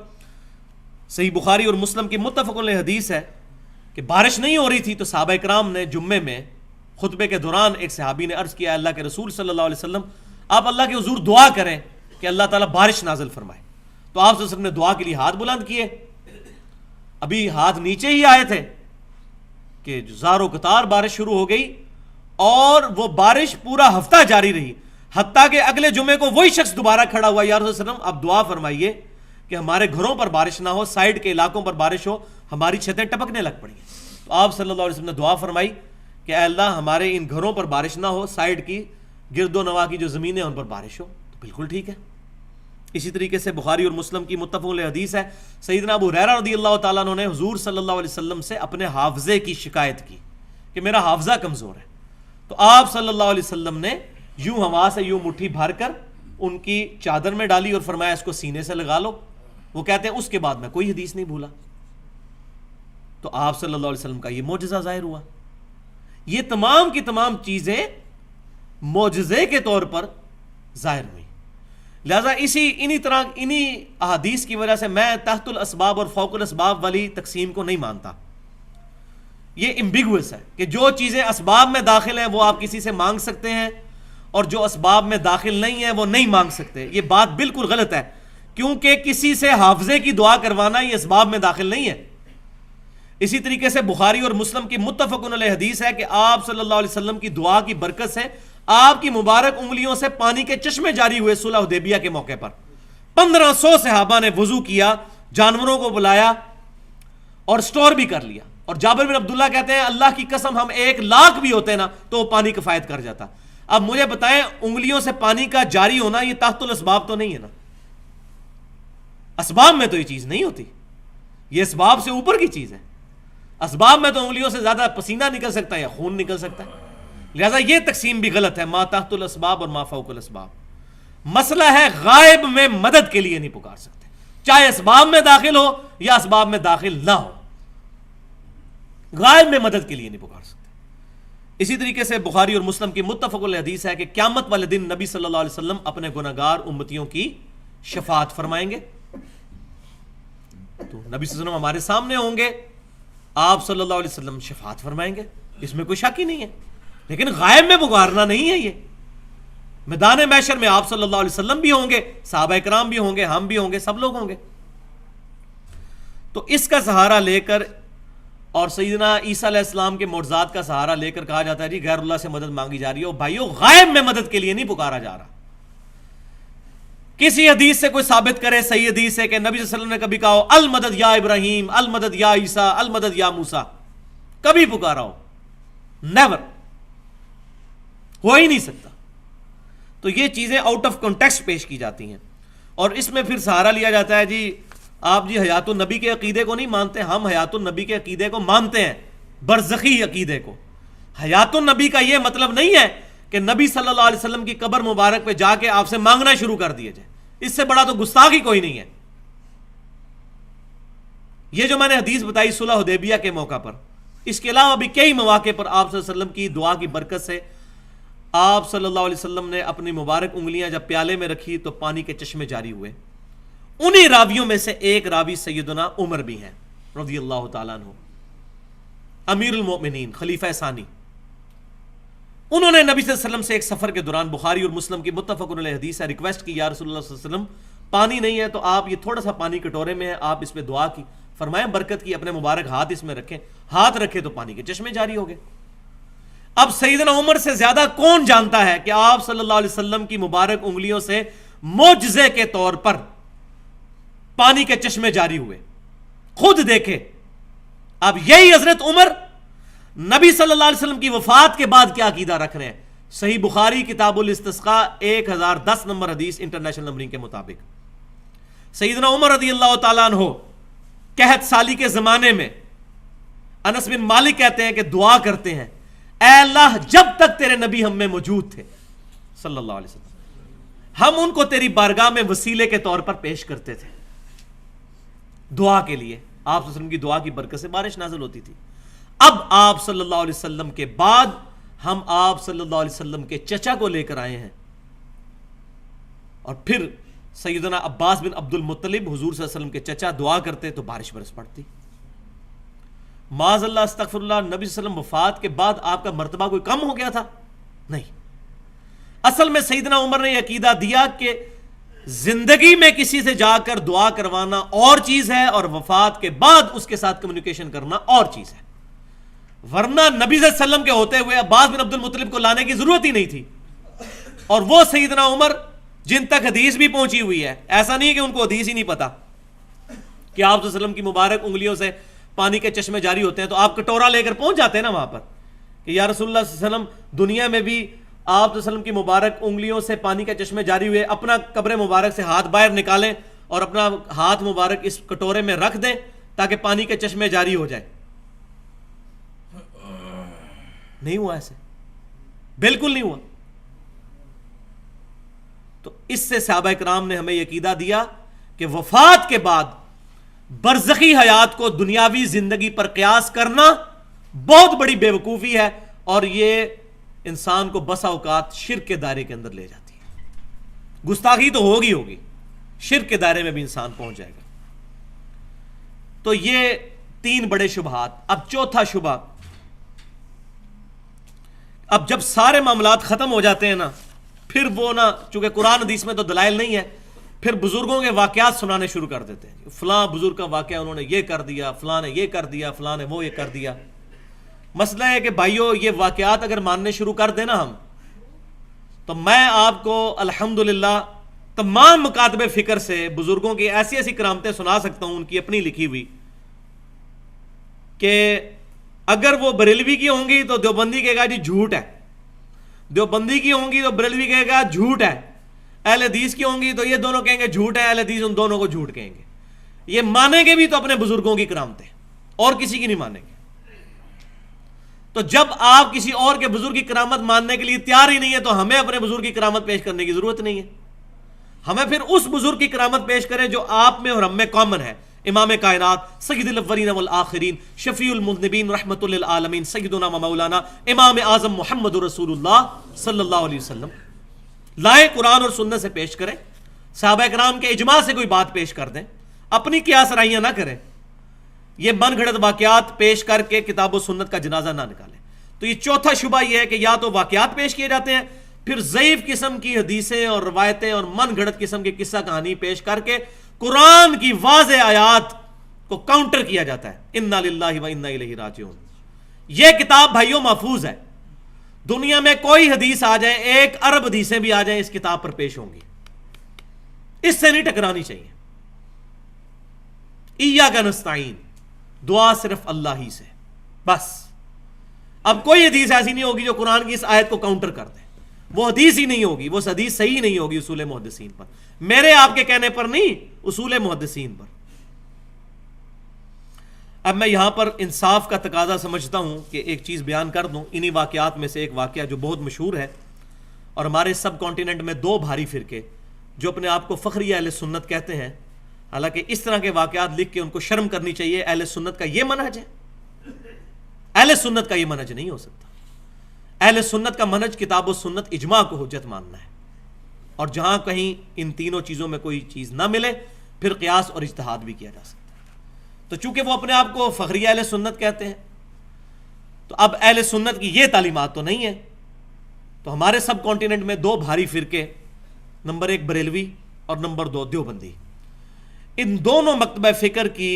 صحیح بخاری اور مسلم کی متفق علیہ حدیث ہے کہ بارش نہیں ہو رہی تھی تو صحابہ کرام نے جمعے میں خطبے کے دوران ایک صحابی نے عرض کیا, اللہ کے رسول صلی اللہ علیہ وسلم آپ اللہ کے حضور دعا کریں کہ اللہ تعالیٰ بارش نازل فرمائے. تو آپ صلی اللہ علیہ وسلم نے دعا کے لیے ہاتھ بلند کیے, ابھی ہاتھ نیچے ہی آئے تھے کہ زاروں قطار بارش شروع ہو گئی اور وہ بارش پورا ہفتہ جاری رہی, حتیٰ کہ اگلے جمعے کو وہی شخص دوبارہ کھڑا ہوا, یا رسول اللہ علیہ وسلم آپ دعا فرمائیے کہ ہمارے گھروں پر بارش نہ ہو, سائڈ کے علاقوں پر بارش ہو, ہماری چھتیں ٹپکنے لگ پڑی ہیں. تو آپ صلی اللہ علیہ وسلم نے دعا فرمائی کہ اے اللہ ہمارے ان گھروں پر بارش نہ ہو, سائڈ کی گرد و نواح کی جو زمینیں ان پر بارش ہو. تو بالکل ٹھیک ہے. اسی طریقے سے بخاری اور مسلم کی متفق علیہ حدیث ہے, سیدنا ابو ہریرہ رضی اللہ تعالیٰ عنہ نے حضور صلی اللہ علیہ وسلم سے اپنے حافظے کی شکایت کی کہ میرا حافظہ کمزور ہے. تو آپ صلی اللہ علیہ وسلم نے یوں ہوا سے یوں مٹھی بھر کر ان کی چادر میں ڈالی اور فرمایا اس کو سینے سے لگا لو. وہ کہتے ہیں اس کے بعد میں کوئی حدیث نہیں بھولا. تو آپ صلی اللہ علیہ وسلم کا یہ معجزہ ظاہر ہوا. یہ تمام کی تمام چیزیں معجزے کے طور پر ظاہر ہوئی. لہذا انہی احادیث کی وجہ سے میں تحت الاسباب اور فوق الاسباب والی تقسیم کو نہیں مانتا. یہ امبیگوس ہے کہ جو چیزیں اسباب میں داخل ہیں وہ آپ کسی سے مانگ سکتے ہیں اور جو اسباب میں داخل نہیں ہیں وہ نہیں مانگ سکتے. یہ بات بالکل غلط ہے, کیونکہ کسی سے حافظے کی دعا کروانا یہ اسباب میں داخل نہیں ہے. اسی طریقے سے بخاری اور مسلم کی متفق علیہ حدیث ہے کہ آپ صلی اللہ علیہ وسلم کی دعا کی برکت سے آپ کی مبارک انگلیوں سے پانی کے چشمے جاری ہوئے صلح حدیبیہ کے موقع پر. 1500 صحابہ نے وضو کیا, جانوروں کو بلایا اور سٹور بھی کر لیا. اور جابر بن عبداللہ کہتے ہیں اللہ کی قسم ہم 1,00,000 بھی ہوتے نا تو وہ پانی کفایت کر جاتا. اب مجھے بتائیں انگلیوں سے پانی کا جاری ہونا یہ تحت الاسباب تو نہیں ہے نا. اسباب میں تو یہ چیز نہیں ہوتی, یہ اسباب سے اوپر کی چیز ہے. اسباب میں تو انگلیوں سے زیادہ پسینہ نکل سکتا ہے یا خون نکل سکتا ہے. لہذا یہ تقسیم بھی غلط ہے, ما تحت الاسباب اور ما فوق الاسباب. مسئلہ ہے غائب میں مدد کے لیے نہیں پکار سکتے, چاہے اسباب میں داخل ہو یا اسباب میں داخل نہ ہو, غائب میں مدد کے لیے نہیں پکار سکتے. اسی طریقے سے بخاری اور مسلم کی متفق علیہ حدیث ہے کہ قیامت والے دن نبی صلی اللہ علیہ وسلم اپنے گناہگار امتیوں کی شفاعت فرمائیں گے. تو نبی صلی اللہ علیہ وسلم ہمارے سامنے ہوں گے, آپ صلی اللہ علیہ وسلم شفاعت فرمائیں گے, اس میں کوئی شک ہی نہیں ہے. لیکن غائب میں پکارنا نہیں ہے. یہ میدان محشر میں آپ صلی اللہ علیہ وسلم بھی ہوں گے, صحابہ کرام بھی ہوں گے, ہم بھی ہوں گے, سب لوگ ہوں گے. تو اس کا سہارا لے کر اور سیدنا عیسیٰ علیہ السلام کے معجزات کا سہارا لے کر کہا جاتا ہے جی غیر اللہ سے مدد مانگی جا رہی ہے. بھائیو غائب میں مدد کے لیے نہیں پکارا جا رہا. کسی حدیث سے کوئی ثابت کرے, صحیح حدیث ہے کہ نبی صلی اللہ علیہ وسلم نے کبھی کہا ہو المدد یا ابراہیم, المدد یا عیسیٰ, المدد یا موسیٰ, کبھی پکارا ہو؟ نیور, ہو ہی نہیں سکتا. تو یہ چیزیں آؤٹ آف کانٹیکسٹ پیش کی جاتی ہیں اور اس میں پھر سہارا لیا جاتا ہے جی آپ جی حیات النبی کے عقیدے کو نہیں مانتے. ہم حیات النبی کے عقیدے کو مانتے ہیں, برزخی عقیدے کو. حیات النبی کا یہ مطلب نہیں ہے کہ نبی صلی اللہ علیہ وسلم کی قبر مبارک پہ جا کے آپ سے مانگنا شروع کر دیا جائے. اس سے بڑا تو گستاخ ہی کوئی نہیں ہے. یہ جو میں نے حدیث بتائی صلح حدیبیہ کے موقع پر, اس کے علاوہ بھی کئی مواقع پر آپ صلی اللہ علیہ وسلم کی دعا کی برکت سے آپ صلی اللہ علیہ وسلم نے اپنی مبارک انگلیاں جب پیالے میں رکھی تو پانی کے چشمے جاری ہوئے. انہی راویوں میں سے ایک راوی سیدنا عمر بھی ہیں رضی اللہ تعالیٰ عنہ، امیر المؤمنین، خلیفہ ثانی. انہوں نے نبی صلی اللہ علیہ وسلم سے ایک سفر کے دوران، بخاری اور مسلم کی متفق علیہ حدیث ہے، ریکویسٹ کی، یا رسول اللہ صلی اللہ علیہ وسلم پانی نہیں ہے تو آپ یہ تھوڑا سا پانی کٹورے میں ہے، آپ اس پہ دعا کی، فرمائیں برکت کی، اپنے مبارک ہاتھ اس میں رکھیں. ہاتھ رکھے تو پانی کے چشمے جاری ہو گئے. اب سیدنا عمر سے زیادہ کون جانتا ہے کہ آپ صلی اللہ علیہ وسلم کی مبارک انگلیوں سے معجزے کے طور پر پانی کے چشمے جاری ہوئے. خود دیکھے. اب یہی حضرت عمر نبی صلی اللہ علیہ وسلم کی وفات کے بعد کیا عقیدہ رکھ رہے ہیں. صحیح بخاری کتاب الاستسقاء 1010 نمبر حدیث انٹرنیشنل نمبرنگ کے مطابق سیدنا عمر رضی اللہ تعالیٰ عنہ قحط سالی کے زمانے میں انس بن مالک کہتے ہیں کہ دعا کرتے ہیں، اے اللہ جب تک تیرے نبی ہم میں موجود تھے صلی اللہ علیہ وسلم، ہم ان کو تیری بارگاہ میں وسیلے کے طور پر پیش کرتے تھے دعا کے لیے. آپ صلی اللہ علیہ وسلم کی دعا کی برکت سے بارش نازل ہوتی تھی. اب آپ صلی اللہ علیہ وسلم کے بعد ہم آپ صلی اللہ علیہ وسلم کے چچا کو لے کر آئے ہیں، اور پھر سیدنا عباس بن عبد المطلب حضور صلی اللہ علیہ وسلم کے چچا دعا کرتے تو بارش برس پڑتی. معاذ اللہ استغفر اللہ، نبی صلی اللہ علیہ وسلم وفات کے بعد آپ کا مرتبہ کوئی کم ہو گیا تھا؟ نہیں. اصل میں سیدنا عمر نے یہ عقیدہ دیا کہ زندگی میں کسی سے جا کر دعا کروانا اور چیز ہے، اور وفات کے بعد اس کے ساتھ کمیونیکیشن کرنا اور چیز ہے. ورنہ نبی صلی اللہ علیہ وسلم کے ہوتے ہوئے عباس بن عبد المطلب کو لانے کی ضرورت ہی نہیں تھی. اور وہ سیدنا عمر جن تک حدیث بھی پہنچی ہوئی ہے، ایسا نہیں کہ ان کو حدیث ہی نہیں پتا کہ آپ صلی اللہ علیہ وسلم کی مبارک انگلیوں سے پانی کے چشمے جاری ہوتے ہیں، تو آپ کٹورا لے کر پہنچ جاتے ہیں نا وہاں پر کہ یا رسول اللہ صلی اللہ علیہ وسلم دنیا میں بھی آپ صلی اللہ علیہ وسلم کی مبارک انگلیوں سے پانی کے چشمے جاری ہوئے، اپنا قبر مبارک سے ہاتھ باہر نکالیں اور اپنا ہاتھ مبارک اس کٹورے میں رکھ دیں تاکہ پانی کے چشمے جاری ہو جائے. نہیں ہوا ایسے، بالکل نہیں ہوا. تو اس سے صحابہ کرام نے ہمیں یہ عقیدہ دیا کہ وفات کے بعد برزخی حیات کو دنیاوی زندگی پر قیاس کرنا بہت بڑی بے وقوفی ہے، اور یہ انسان کو بسا اوقات شرک کے دائرے کے اندر لے جاتی ہے. گستاخی تو ہوگی، شرک کے دائرے میں بھی انسان پہنچ جائے گا. تو یہ 3 بڑے شبہات. اب چوتھا شبہ، اب جب سارے معاملات ختم ہو جاتے ہیں نا، پھر وہ نا چونکہ قرآن حدیث میں تو دلائل نہیں ہے، پھر بزرگوں کے واقعات سنانے شروع کر دیتے ہیں. فلاں بزرگ کا واقعہ انہوں نے یہ کر دیا، فلاں نے یہ کر دیا، فلاں نے وہ یہ کر دیا. مسئلہ ہے کہ بھائیو یہ واقعات اگر ماننے شروع کر دیں نا ہم، تو میں آپ کو الحمدللہ تمام مکاتب فکر سے بزرگوں کی ایسی ایسی کرامتیں سنا سکتا ہوں، ان کی اپنی لکھی ہوئی، کہ اگر وہ بریلوی کی ہوں گی تو دیوبندی کہے گا جی جھوٹ ہے، دیوبندی کی ہوں گی تو بریلوی کہے گا جھوٹ ہے، اہل حدیث کی ہوں گی تو یہ دونوں کہیں گے جھوٹ ہے، اہل حدیث ان دونوں کو جھوٹ کہیں گے. یہ مانیں گے بھی تو اپنے بزرگوں کی کرامتیں، اور کسی کی نہیں مانیں گے. تو جب آپ کسی اور کے بزرگ کی کرامت ماننے کے لیے تیار ہی نہیں ہے تو ہمیں اپنے بزرگ کی کرامت پیش کرنے کی ضرورت نہیں ہے. ہمیں پھر اس بزرگ کی کرامت پیش کریں جو آپ میں اور ہم میں کامن ہے. امام کائنات سید الاولین والآخرین شفیع المذنبین رحمت للعالمین سیدنا و مولانا امام اعظم محمد رسول اللہ صلی اللہ علیہ وسلم. لائیں قرآن اور سنت سے پیش کریں، صحابہ کرام کے اجماع سے کوئی بات پیش کر دیں، اپنی قیاس رائیاں نہ کریں. یہ من گھڑت واقعات پیش کر کے کتاب و سنت کا جنازہ نہ نکالیں. تو یہ چوتھا شبہ یہ ہے کہ یا تو واقعات پیش کیے جاتے ہیں، پھر ضعیف قسم کی حدیثیں اور روایتیں اور من گھڑت قسم کی قصہ کہانی پیش کر کے قرآن کی واضح آیات کو کاؤنٹر کیا جاتا ہے. انا للہ و انا الیہ راجعون. یہ کتاب بھائیوں محفوظ ہے. دنیا میں کوئی حدیث آ جائے، 1 ارب حدیثیں بھی آ جائیں، اس کتاب پر پیش ہوں گی. اس سے نہیں ٹکرانی چاہیے. ایاک نستعین، دعا صرف اللہ ہی سے بس. اب کوئی حدیث ایسی نہیں ہوگی جو قرآن کی اس آیت کو کاؤنٹر کر دے. وہ حدیث ہی نہیں ہوگی، وہ حدیث صحیح نہیں ہوگی اصول محدثین پر، میرے آپ کے کہنے پر نہیں، اصول محدثین پر. اب میں یہاں پر انصاف کا تقاضا سمجھتا ہوں کہ ایک چیز بیان کر دوں. انہی واقعات میں سے ایک واقعہ جو بہت مشہور ہے، اور ہمارے سب کانٹیننٹ میں 2 بھاری فرقے جو اپنے آپ کو فخری اہل سنت کہتے ہیں، حالانکہ اس طرح کے واقعات لکھ کے ان کو شرم کرنی چاہیے. اہل سنت کا یہ منہج ہے؟ اہل سنت کا یہ منہج نہیں ہو سکتا. اہل سنت کا منہج کتاب و سنت اجماع کو حجت ماننا ہے، اور جہاں کہیں ان تینوں چیزوں میں کوئی چیز نہ ملے پھر قیاس اور اجتہاد بھی کیا جا سکتا ہے۔ تو چونکہ وہ اپنے آپ کو فخریہ اہل سنت کہتے ہیں، تو اب اہل سنت کی یہ تعلیمات تو نہیں ہے، تو ہمارے سب کانٹیننٹ میں دو بھاری فرقے، نمبر 1 بریلوی اور نمبر 2 دیوبندی، ان دونوں مکتبہ فکر کی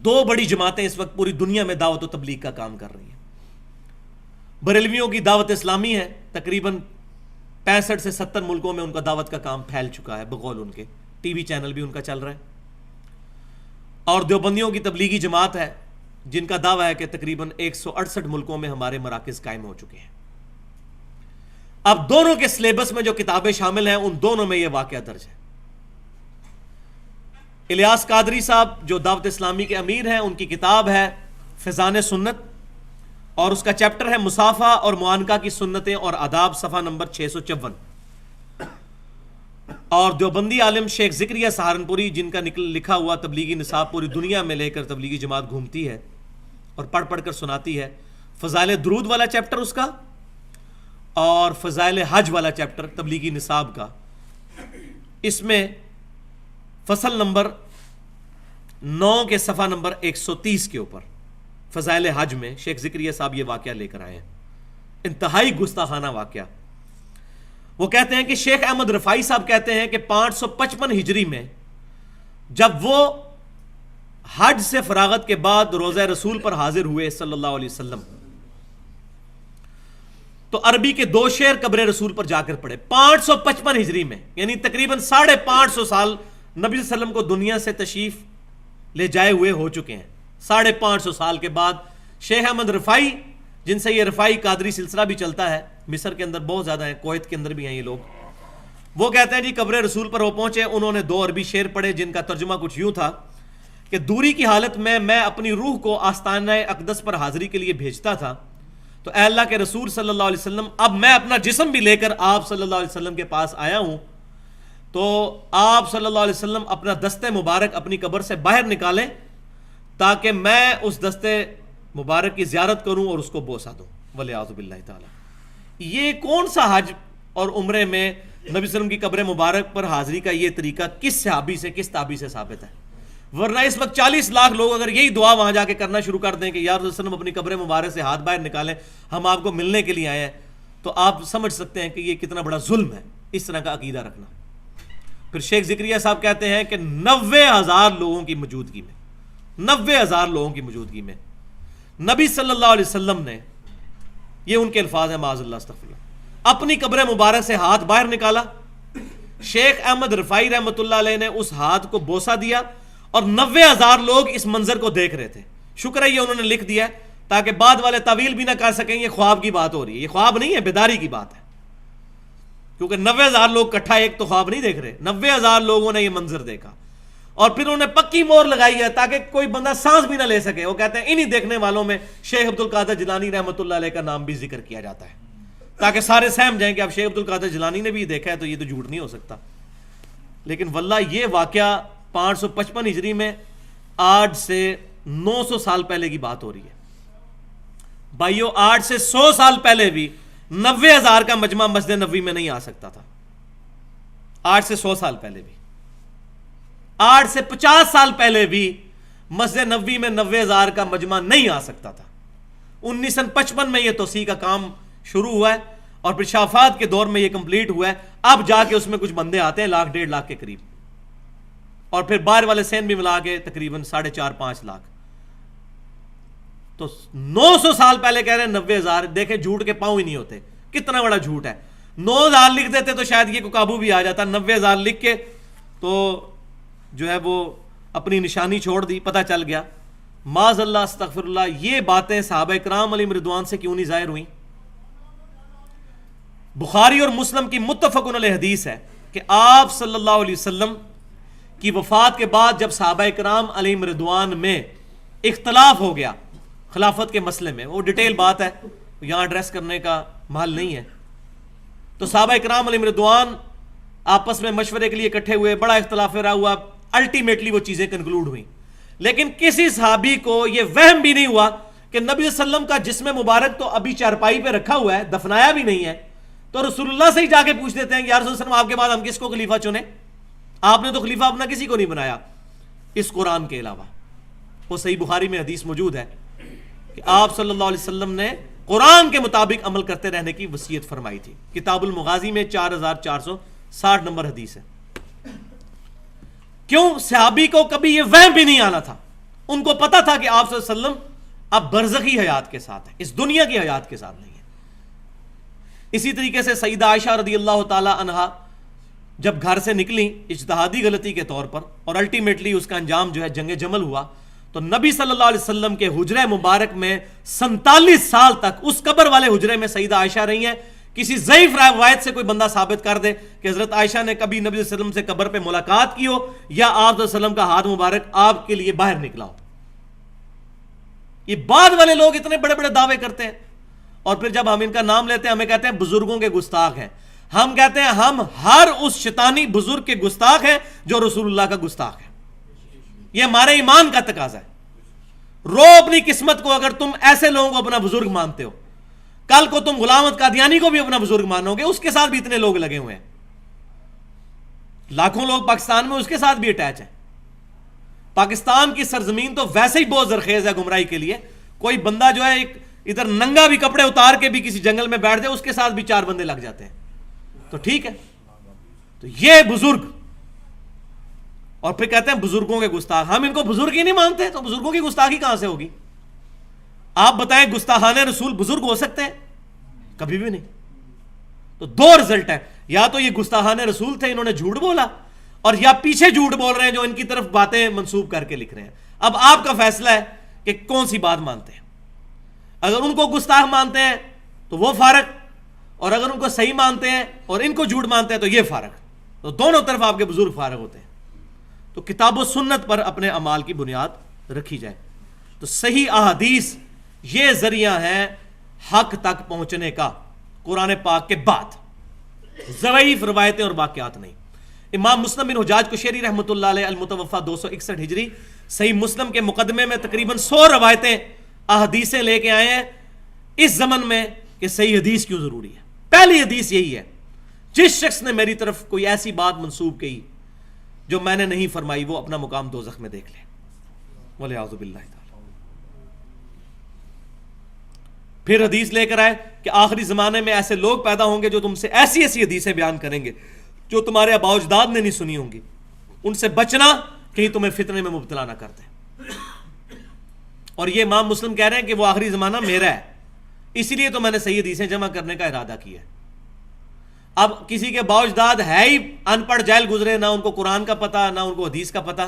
دو بڑی جماعتیں اس وقت پوری دنیا میں دعوت و تبلیغ کا کام کر رہی ہیں۔ بریلویوں کی دعوت اسلامی ہے، تقریباً 65 سے 70 ملکوں میں ان کا دعوت کا کام پھیل چکا ہے، بقول ان کے ٹی وی چینل بھی ان کا چل رہا ہے۔ اور دیوبندیوں کی تبلیغی جماعت ہے جن کا دعویٰ ہے کہ تقریباً 168 ملکوں میں ہمارے مراکز قائم ہو چکے ہیں۔ اب دونوں کے سلیبس میں جو کتابیں شامل ہیں ان دونوں میں یہ واقعہ درج ہے۔ الیاس قادری صاحب جو دعوت اسلامی کے امیر ہیں، ان کی کتاب ہے فیضان سنت، اور اس کا چیپٹر ہے مصافحہ اور معانقہ کی سنتیں اور آداب، صفحہ نمبر 654۔ اور دیوبندی عالم شیخ ذکریہ سہارنپوری جن کا لکھا ہوا تبلیغی نصاب پوری دنیا میں لے کر تبلیغی جماعت گھومتی ہے اور پڑھ پڑھ کر سناتی ہے، فضائل درود والا چیپٹر اس کا، اور فضائل حج والا چیپٹر تبلیغی نصاب کا، اس میں فصل نمبر 9 کے صفحہ نمبر 130 کے اوپر فضائل حج میں شیخ ذکریہ صاحب یہ واقعہ لے کر آئے ہیں، انتہائی گستاخانہ واقعہ۔ وہ کہتے ہیں کہ شیخ احمد رفاعی صاحب کہتے ہیں کہ 555 ہجری میں جب وہ حج سے فراغت کے بعد روضہ رسول پر حاضر ہوئے صلی اللہ علیہ وسلم، تو عربی کے 2 شعر قبر رسول پر جا کر پڑھے 555 ہجری میں، یعنی تقریباً 550 سال نبی صلی اللہ علیہ وسلم کو دنیا سے تشریف لے جائے ہوئے ہو چکے ہیں۔ 550 سال کے بعد شیخ احمد رفاعی، جن سے یہ رفاعی قادری سلسلہ بھی چلتا ہے، مصر کے اندر بہت زیادہ ہیں، کویت کے اندر بھی ہیں یہ لوگ، وہ کہتے ہیں جی قبر رسول پر وہ پہنچے، انہوں نے 2 عربی شعر پڑھے جن کا ترجمہ کچھ یوں تھا کہ دوری کی حالت میں اپنی روح کو آستانہ اقدس پر حاضری کے لیے بھیجتا تھا، تو اے اللہ کے رسول صلی اللہ علیہ وسلم، اب میں اپنا جسم بھی لے کر آپ صلی اللہ علیہ وسلم کے پاس آیا ہوں، تو آپ صلی اللہ علیہ وسلم اپنا دستے مبارک اپنی قبر سے باہر نکالیں تاکہ میں اس دستے مبارک کی زیارت کروں اور اس کو بوسہ دوں، ولیعوذ باللہ تعالی۔ یہ کون سا حج اور عمرے میں نبی صلی اللہ علیہ وسلم کی قبر مبارک پر حاضری کا یہ طریقہ کس صحابی سے، کس تابعی سے ثابت ہے؟ ورنہ اس وقت 40 لاکھ لوگ اگر یہی دعا وہاں جا کے کرنا شروع کر دیں کہ یا رسول اللہ علیہ وسلم اپنی قبر مبارک سے ہاتھ باہر نکالیں، ہم آپ کو ملنے کے لیے آئے ہیں، تو آپ سمجھ سکتے ہیں کہ یہ کتنا بڑا ظلم ہے اس طرح کا عقیدہ رکھنا۔ پھر شیخ ذکریہ صاحب کہتے ہیں کہ 90,000 لوگوں کی موجودگی میں 90,000 لوگوں کی موجودگی میں نبی صلی اللہ علیہ وسلم نے، یہ ان کے الفاظ ہیں معاذ اللہ استغفر اللہ، اپنی قبر مبارک سے ہاتھ باہر نکالا، شیخ احمد رفاعی رحمۃ اللہ علیہ نے اس ہاتھ کو بوسہ دیا، اور 90,000 لوگ اس منظر کو دیکھ رہے تھے۔ شکر ہے یہ انہوں نے لکھ دیا ہے تاکہ بعد والے تعویل بھی نہ کر سکیں یہ خواب کی بات ہو رہی ہے، یہ خواب نہیں ہے، بیداری کی بات ہے، کیونکہ 90,000 لوگ اکٹھا ایک تو خواب نہیں دیکھ رہے، 90,000 لوگوں نے یہ منظر دیکھا، اور پھر انہوں نے پکی مور لگائی ہے تاکہ کوئی بندہ سانس بھی نہ لے سکے۔ وہ کہتے ہیں انہی دیکھنے والوں میں شیخ عبد القادر جیلانی رحمۃ اللہ علیہ کا نام بھی ذکر کیا جاتا ہے، تاکہ سارے سہم جائیں کہ اب شیخ عبد القادر جیلانی نے بھی دیکھا ہے تو یہ تو جھوٹ نہیں ہو سکتا۔ لیکن واللہ یہ واقعہ 555 ہجری میں آج سے 900 سال پہلے کی بات ہو رہی ہے بھائیو۔ آج سے 100 سال پہلے بھی 90,000 کا مجمع مسجد نبوی میں نہیں آ سکتا تھا، آج سے 100 سال پہلے بھی، آج سے 50 سال پہلے بھی مسجد نبوی میں 90,000 کا مجمع نہیں آ سکتا تھا۔ 1955 میں یہ توسیع کا کام شروع ہوا ہے، اور پھر شافات کے دور میں یہ کمپلیٹ ہوا ہے، اب جا کے اس میں کچھ بندے آتے ہیں 1,00,000 1.5 لاکھ کے قریب، اور پھر باہر والے سین بھی ملا کے تقریباً 4.5-5 لاکھ۔ تو 900 سال پہلے کہہ رہے ہیں 90,000، دیکھیں جھوٹ کے پاؤں ہی نہیں ہوتے، کتنا بڑا جھوٹ ہے۔ 9,000 لکھ دیتے تو شاید یہ کو قابو بھی آ جاتا، 90,000 لکھ کے تو جو ہے وہ اپنی نشانی چھوڑ دی، پتہ چل گیا۔ معاذ اللہ استغفر اللہ، یہ باتیں صحابہ کرام علیہم رضوان سے کیوں نہیں ظاہر ہوئیں؟ بخاری اور مسلم کی متفق علیہ حدیث ہے کہ آپ صلی اللہ علیہ وسلم کی وفات کے بعد جب صحابہ کرام علیہم رضوان میں اختلاف ہو گیا خلافت کے مسئلے میں، وہ ڈیٹیل بات ہے، یہاں ایڈریس کرنے کا محل نہیں ہے، تو صحابہ کرام علیہم رضوان آپس میں مشورے کے لیے اکٹھے ہوئے، بڑا اختلاف رہا ہوا، الٹیمیٹلی وہ چیزیں کنکلوڈ ہوئیں، لیکن کسی صحابی کو یہ وہم بھی نہیں ہوا کہ کہ نبی صلی اللہ علیہ وسلم کا جسم مبارک تو ابھی چارپائی پہ رکھا ہوا ہے، دفنایا بھی نہیں ہے، تو رسول اللہ سے ہی جا کے پوچھ دیتے ہیں کہ یا رسول اللہ آپ کے بعد ہم کس کو خلیفہ چنیں؟ آپ نے تو خلیفہ اپنا کسی کو نہیں بنایا اس قرآن کے علاوہ۔ وہ صحیح بخاری میں حدیث موجود ہے کہ آپ صلی اللہ علیہ وسلم نے قرآن کے مطابق عمل کرتے رہنے کی وصیت فرمائی تھی۔ کتاب المغازی میں 4460 نمبر حدیث ہے۔ کیوں؟ صحابی کو کبھی یہ وہم بھی نہیں آنا تھا، ان کو پتا تھا کہ آپ صلی اللہ علیہ وسلم اب برزخی حیات کے ساتھ ہے، اس دنیا کی حیات کے ساتھ نہیں ہے۔ اسی طریقے سے سیدہ عائشہ رضی اللہ تعالی عنہا جب گھر سے نکلی اجتہادی غلطی کے طور پر، اور الٹیمیٹلی اس کا انجام جو ہے جنگ جمل ہوا، تو نبی صلی اللہ علیہ وسلم کے حجرہ مبارک میں 47 سال تک اس قبر والے حجرے میں سیدہ عائشہ رہی ہیں۔ کسی ضعیف روایت سے کوئی بندہ ثابت کر دے کہ حضرت عائشہ نے کبھی نبی صلی اللہ علیہ وسلم سے قبر پہ ملاقات کی ہو یا آپ صلی اللہ علیہ وسلم کا ہاتھ مبارک آپ کے لیے باہر نکلا ہو۔ یہ بعد والے لوگ اتنے بڑے بڑے دعوے کرتے ہیں، اور پھر جب ہم ان کا نام لیتے ہیں ہمیں کہتے ہیں بزرگوں کے گستاخ ہیں۔ ہم کہتے ہیں ہم ہر اس شیطانی بزرگ کے گستاخ ہیں جو رسول اللہ کا گستاخ ہے۔ یہ ہمارے ایمان کا تقاضا ہے۔ رو اپنی قسمت کو اگر تم ایسے لوگوں کو اپنا بزرگ مانتے ہو، کل کو تم غلام احمد قادیانی کو بھی اپنا بزرگ مانو گے، اس کے ساتھ بھی اتنے لوگ لگے ہوئے ہیں، لاکھوں لوگ پاکستان میں اس کے ساتھ بھی اٹیچ ہیں۔ پاکستان کی سرزمین تو ویسے ہی بہت زرخیز ہے گمراہی کے لیے، کوئی بندہ جو ہے ایک ادھر ننگا بھی کپڑے اتار کے بھی کسی جنگل میں بیٹھ جائے اس کے ساتھ بھی 4 بندے لگ جاتے ہیں، تو ٹھیک ہے۔ تو یہ بزرگ، اور پھر کہتے ہیں بزرگوں کے گستاخ، ہم ان کو بزرگ ہی نہیں مانتے تو بزرگوں کی گستاخی کہاں سے ہوگی؟ آپ بتائیں گستاخان رسول بزرگ ہو سکتے ہیں؟ کبھی بھی نہیں۔ تو 2 رزلٹ ہے، یا تو یہ گستاخان رسول تھے، انہوں نے جھوٹ بولا، اور یا پیچھے جھوٹ بول رہے ہیں جو ان کی طرف باتیں منسوب کر کے لکھ رہے ہیں۔ اب آپ کا فیصلہ ہے کہ کون سی بات مانتے ہیں۔ اگر ان کو گستاخ مانتے ہیں تو وہ فارغ، اور اگر ان کو صحیح مانتے ہیں اور ان کو جھوٹ مانتے ہیں تو یہ فارغ۔ تو دونوں طرف آپ کے بزرگ فارغ ہوتے ہیں۔ تو کتاب و سنت پر اپنے اعمال کی بنیاد رکھی جائے۔ تو صحیح احادیث یہ ذریعہ ہے حق تک پہنچنے کا، قرآن پاک کے بعد، ضعیف روایتیں اور واقعات نہیں۔ امام مسلم بن حجاج قشیری رحمۃ اللہ علیہ المتوفی 261 ہجری صحیح مسلم کے مقدمے میں تقریباً 100 روایتیں احادیثیں لے کے آئے ہیں اس زمن میں کہ صحیح حدیث کیوں ضروری ہے۔ پہلی حدیث یہی ہے، جس شخص نے میری طرف کوئی ایسی بات منسوب کی جو میں نے نہیں فرمائی وہ اپنا مقام دوزخ میں دیکھ لے، والعیاذ باللہ تعالی۔ پھر حدیث لے کر آئے کہ آخری زمانے میں ایسے لوگ پیدا ہوں گے جو تم سے ایسی ایسی حدیثیں بیان کریں گے جو تمہارے آباء و اجداد نے نہیں سنی ہوں گی، ان سے بچنا کہیں تمہیں فتنے میں مبتلا نہ کر دیں۔ اور یہ امام مسلم کہہ رہے ہیں کہ وہ آخری زمانہ میرا ہے، اسی لیے تو میں نے صحیح حدیثیں جمع کرنے کا ارادہ کیا ہے۔ اب کسی کے آباء و اجداد ہے ہی ان پڑھ جاہل گزرے، نہ ان کو قرآن کا پتہ نہ ان کو حدیث کا پتہ،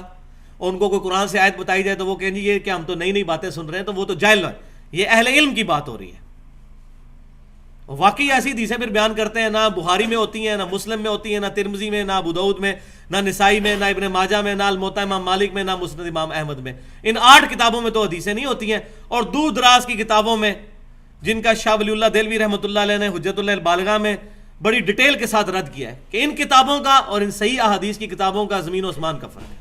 اور ان کو کوئی قرآن سے آیت بتائی جائے تو وہ کہیں یہ کہ ہم تو نئی نئی باتیں سن رہے ہیں، تو وہ تو جاہل ہے۔ یہ اہل علم کی بات ہو رہی ہے۔ واقعی ایسی حدیثیں پھر بیان کرتے ہیں، نہ بخاری میں ہوتی ہیں، نہ مسلم میں ہوتی ہیں، نہ ترمذی میں، نہ ابو داؤد میں، نہ نسائی میں، نہ ابن ماجہ میں، نہ الموطا امام مالک میں، نہ مسند امام احمد میں۔ ان 8 کتابوں میں تو حدیثیں نہیں ہوتی ہیں، اور دور دراز کی کتابوں میں جن کا شاہ ولی اللہ دہلوی رحمۃ اللہ علیہ نے حجت اللہ البالغہ میں بڑی ڈیٹیل کے ساتھ رد کیا ہے کہ ان کتابوں کا اور ان صحیح احادیث کی کتابوں کا زمین و آسمان کا فرق ہے۔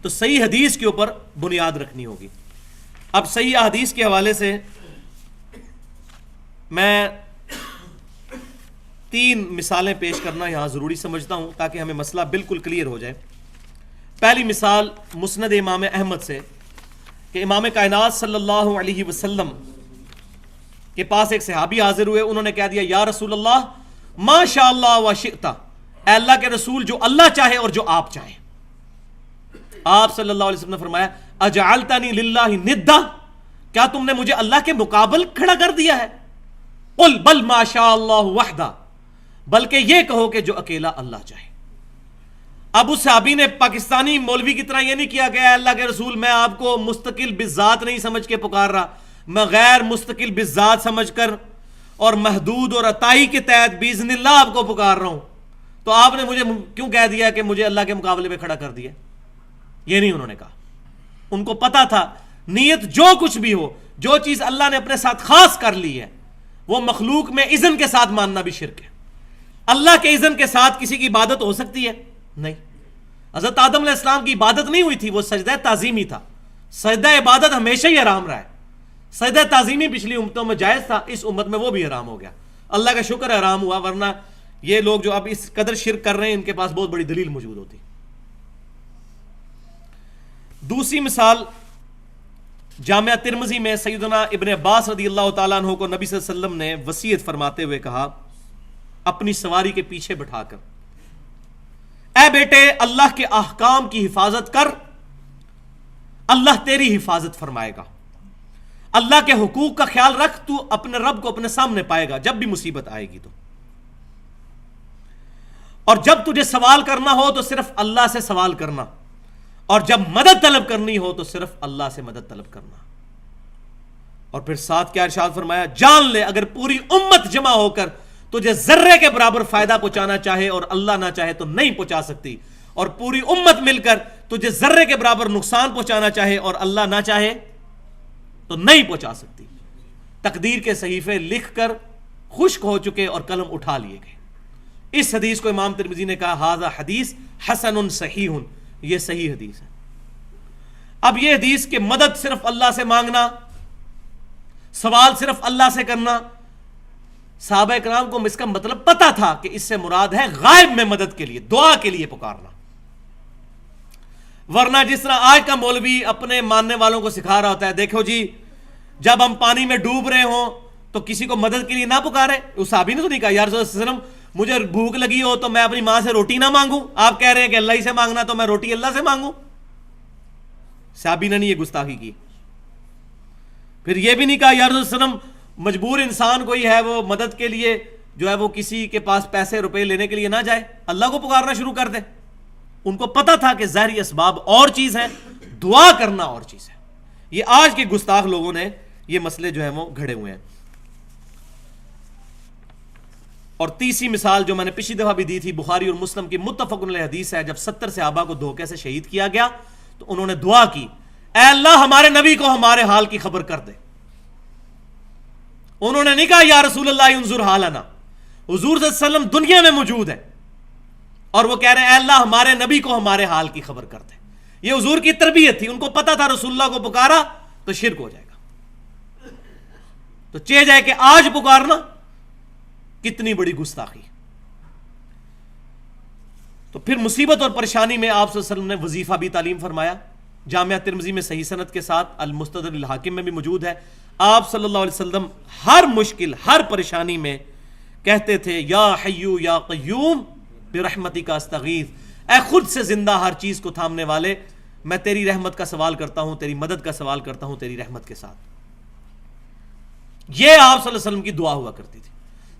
تو صحیح حدیث کے اوپر بنیاد رکھنی ہوگی۔ اب صحیح احادیث کے حوالے سے میں 3 مثالیں پیش کرنا یہاں ضروری سمجھتا ہوں تاکہ ہمیں مسئلہ بالکل کلیئر ہو جائے۔ پہلی مثال مسند امام احمد سے کہ امام کائنات صلی اللہ علیہ وسلم کے پاس ایک صحابی حاضر ہوئے، انہوں نے کہہ دیا یا رسول اللہ ما شاء اللہ و شئت، اے اللہ کے رسول جو اللہ چاہے اور جو آپ چاہیں۔ آپ صلی اللہ علیہ وسلم نے فرمایا اجعلتنی للہ ندا، کیا تم نے مجھے اللہ کے مقابل کھڑا کر دیا ہے؟ قل بل ما شاء اللہ وحدہ، بلکہ یہ کہو کہ جو اکیلا اللہ چاہے۔ اب اس صحابی نے پاکستانی مولوی کی طرح یہ نہیں کیا کہ اے اللہ کے رسول میں آپ کو مستقل بالذات نہیں سمجھ کے پکار رہا، میں غیر مستقل بالذات سمجھ کر اور محدود اور عطائی کے تحت باذن اللہ آپ کو پکار رہا ہوں، تو آپ نے مجھے کیوں کہہ دیا کہ مجھے اللہ کے مقابلے پہ کھڑا کر دیا؟ یہ نہیں انہوں نے کہا۔ ان کو پتا تھا نیت جو کچھ بھی ہو، جو چیز اللہ نے اپنے ساتھ خاص کر لی ہے وہ مخلوق میں اذن کے ساتھ ماننا بھی شرک ہے۔ اللہ کے اذن کے ساتھ کسی کی عبادت ہو سکتی ہے؟ نہیں۔ حضرت آدم علیہ السلام کی عبادت نہیں ہوئی تھی، وہ سجدہ تعظیمی تھا، سجدہ عبادت ہمیشہ ہی حرام رہا ہے. سجدہ تعظیمی پچھلی امتوں میں جائز تھا, اس امت میں وہ بھی حرام ہو گیا. اللہ کا شکر ہے حرام ہوا, ورنہ یہ لوگ جو اب اس قدر شرک کر رہے ہیں ان کے پاس بہت بڑی دلیل موجود ہوتی. دوسری مثال, جامعہ ترمذی میں سیدنا ابن عباس رضی اللہ تعالیٰ عنہ کو نبی صلی اللہ علیہ وسلم نے وصیت فرماتے ہوئے کہا اپنی سواری کے پیچھے بٹھا کر, اے بیٹے اللہ کے احکام کی حفاظت کر, اللہ تیری حفاظت فرمائے گا. اللہ کے حقوق کا خیال رکھ, تو اپنے رب کو اپنے سامنے پائے گا جب بھی مصیبت آئے گی تو. اور جب تجھے سوال کرنا ہو تو صرف اللہ سے سوال کرنا, اور جب مدد طلب کرنی ہو تو صرف اللہ سے مدد طلب کرنا. اور پھر ساتھ کیا ارشاد فرمایا, جان لے اگر پوری امت جمع ہو کر تجھے ذرے کے برابر فائدہ پہنچانا چاہے اور اللہ نہ چاہے تو نہیں پہنچا سکتی, اور پوری امت مل کر تجھے ذرے کے برابر نقصان پہنچانا چاہے اور اللہ نہ چاہے تو نہیں پہنچا سکتی. تقدیر کے صحیفے لکھ کر خشک ہو چکے اور قلم اٹھا لیے گئے. اس حدیث کو امام ترمذی نے کہا ھذا حدیث حسن صحیح, یہ صحیح حدیث ہے. اب یہ حدیث کہ مدد صرف اللہ سے مانگنا, سوال صرف اللہ سے کرنا, صحابہ کرام کو اس کا مطلب پتا تھا کہ اس سے مراد ہے غائب میں مدد کے لیے, دعا کے لیے پکارنا. ورنہ جس طرح آج کا مولوی اپنے ماننے والوں کو سکھا رہا ہوتا ہے, دیکھو جی جب ہم پانی میں ڈوب رہے ہوں تو کسی کو مدد کے لیے نہ پکارے. اس صحابی نے تو نہیں کہا یا رسول اللہ صلی اللہ علیہ وسلم مجھے بھوک لگی ہو تو میں اپنی ماں سے روٹی نہ مانگوں, آپ کہہ رہے ہیں کہ اللہ ہی سے مانگنا تو میں روٹی اللہ سے مانگوں. صحابی نے نہیں یہ گستاخی کی. پھر یہ بھی نہیں کہا یا رسول اللہ صلی اللہ علیہ وسلم مجبور انسان کوئی ہے وہ مدد کے لیے جو ہے وہ کسی کے پاس پیسے روپے لینے کے لیے نہ جائے, اللہ کو پکارنا شروع کر دے. ان کو پتا تھا کہ ظاہری اسباب اور چیز ہے, دعا کرنا اور چیز ہے. یہ آج کے گستاخ لوگوں نے یہ مسئلے جو ہیں وہ گھڑے ہوئے ہیں. اور تیسری مثال جو میں نے پچھلی دفعہ بھی دی تھی, بخاری اور مسلم کی متفق علیہ حدیث ہے, جب 70 صحابہ کو دھوکے سے شہید کیا گیا تو انہوں نے دعا کی, اے اللہ ہمارے نبی کو ہمارے حال کی خبر کر دے. انہوں نے نہیں کہا یا رسول اللہ انظر حالنا, حضور صلی اللہ علیہ وسلم دنیا میں موجود ہے اور وہ کہہ رہے ہیں اے اللہ ہمارے نبی کو ہمارے حال کی خبر کر دے. یہ حضور کی تربیت تھی, ان کو پتا تھا رسول اللہ کو پکارا تو شرک ہو جائے گا, تو چاہے جائے کہ آج پکارنا کتنی بڑی گستاخی. تو پھر مصیبت اور پریشانی میں آپ صلی اللہ علیہ وسلم نے وظیفہ بھی تعلیم فرمایا. جامعہ ترمذی میں صحیح سند کے ساتھ, المستدرک الحاکم میں بھی موجود ہے. آپ صلی اللہ علیہ وسلم ہر مشکل ہر پریشانی میں کہتے تھے یا حیو یا قیوم برحمتک استغیث, اے خود سے زندہ ہر چیز کو تھامنے والے, میں تیری رحمت کا سوال کرتا ہوں, تیری مدد کا سوال کرتا ہوں تیری رحمت کے ساتھ. یہ آپ صلی اللہ علیہ وسلم کی دعا ہوا کرتی تھی.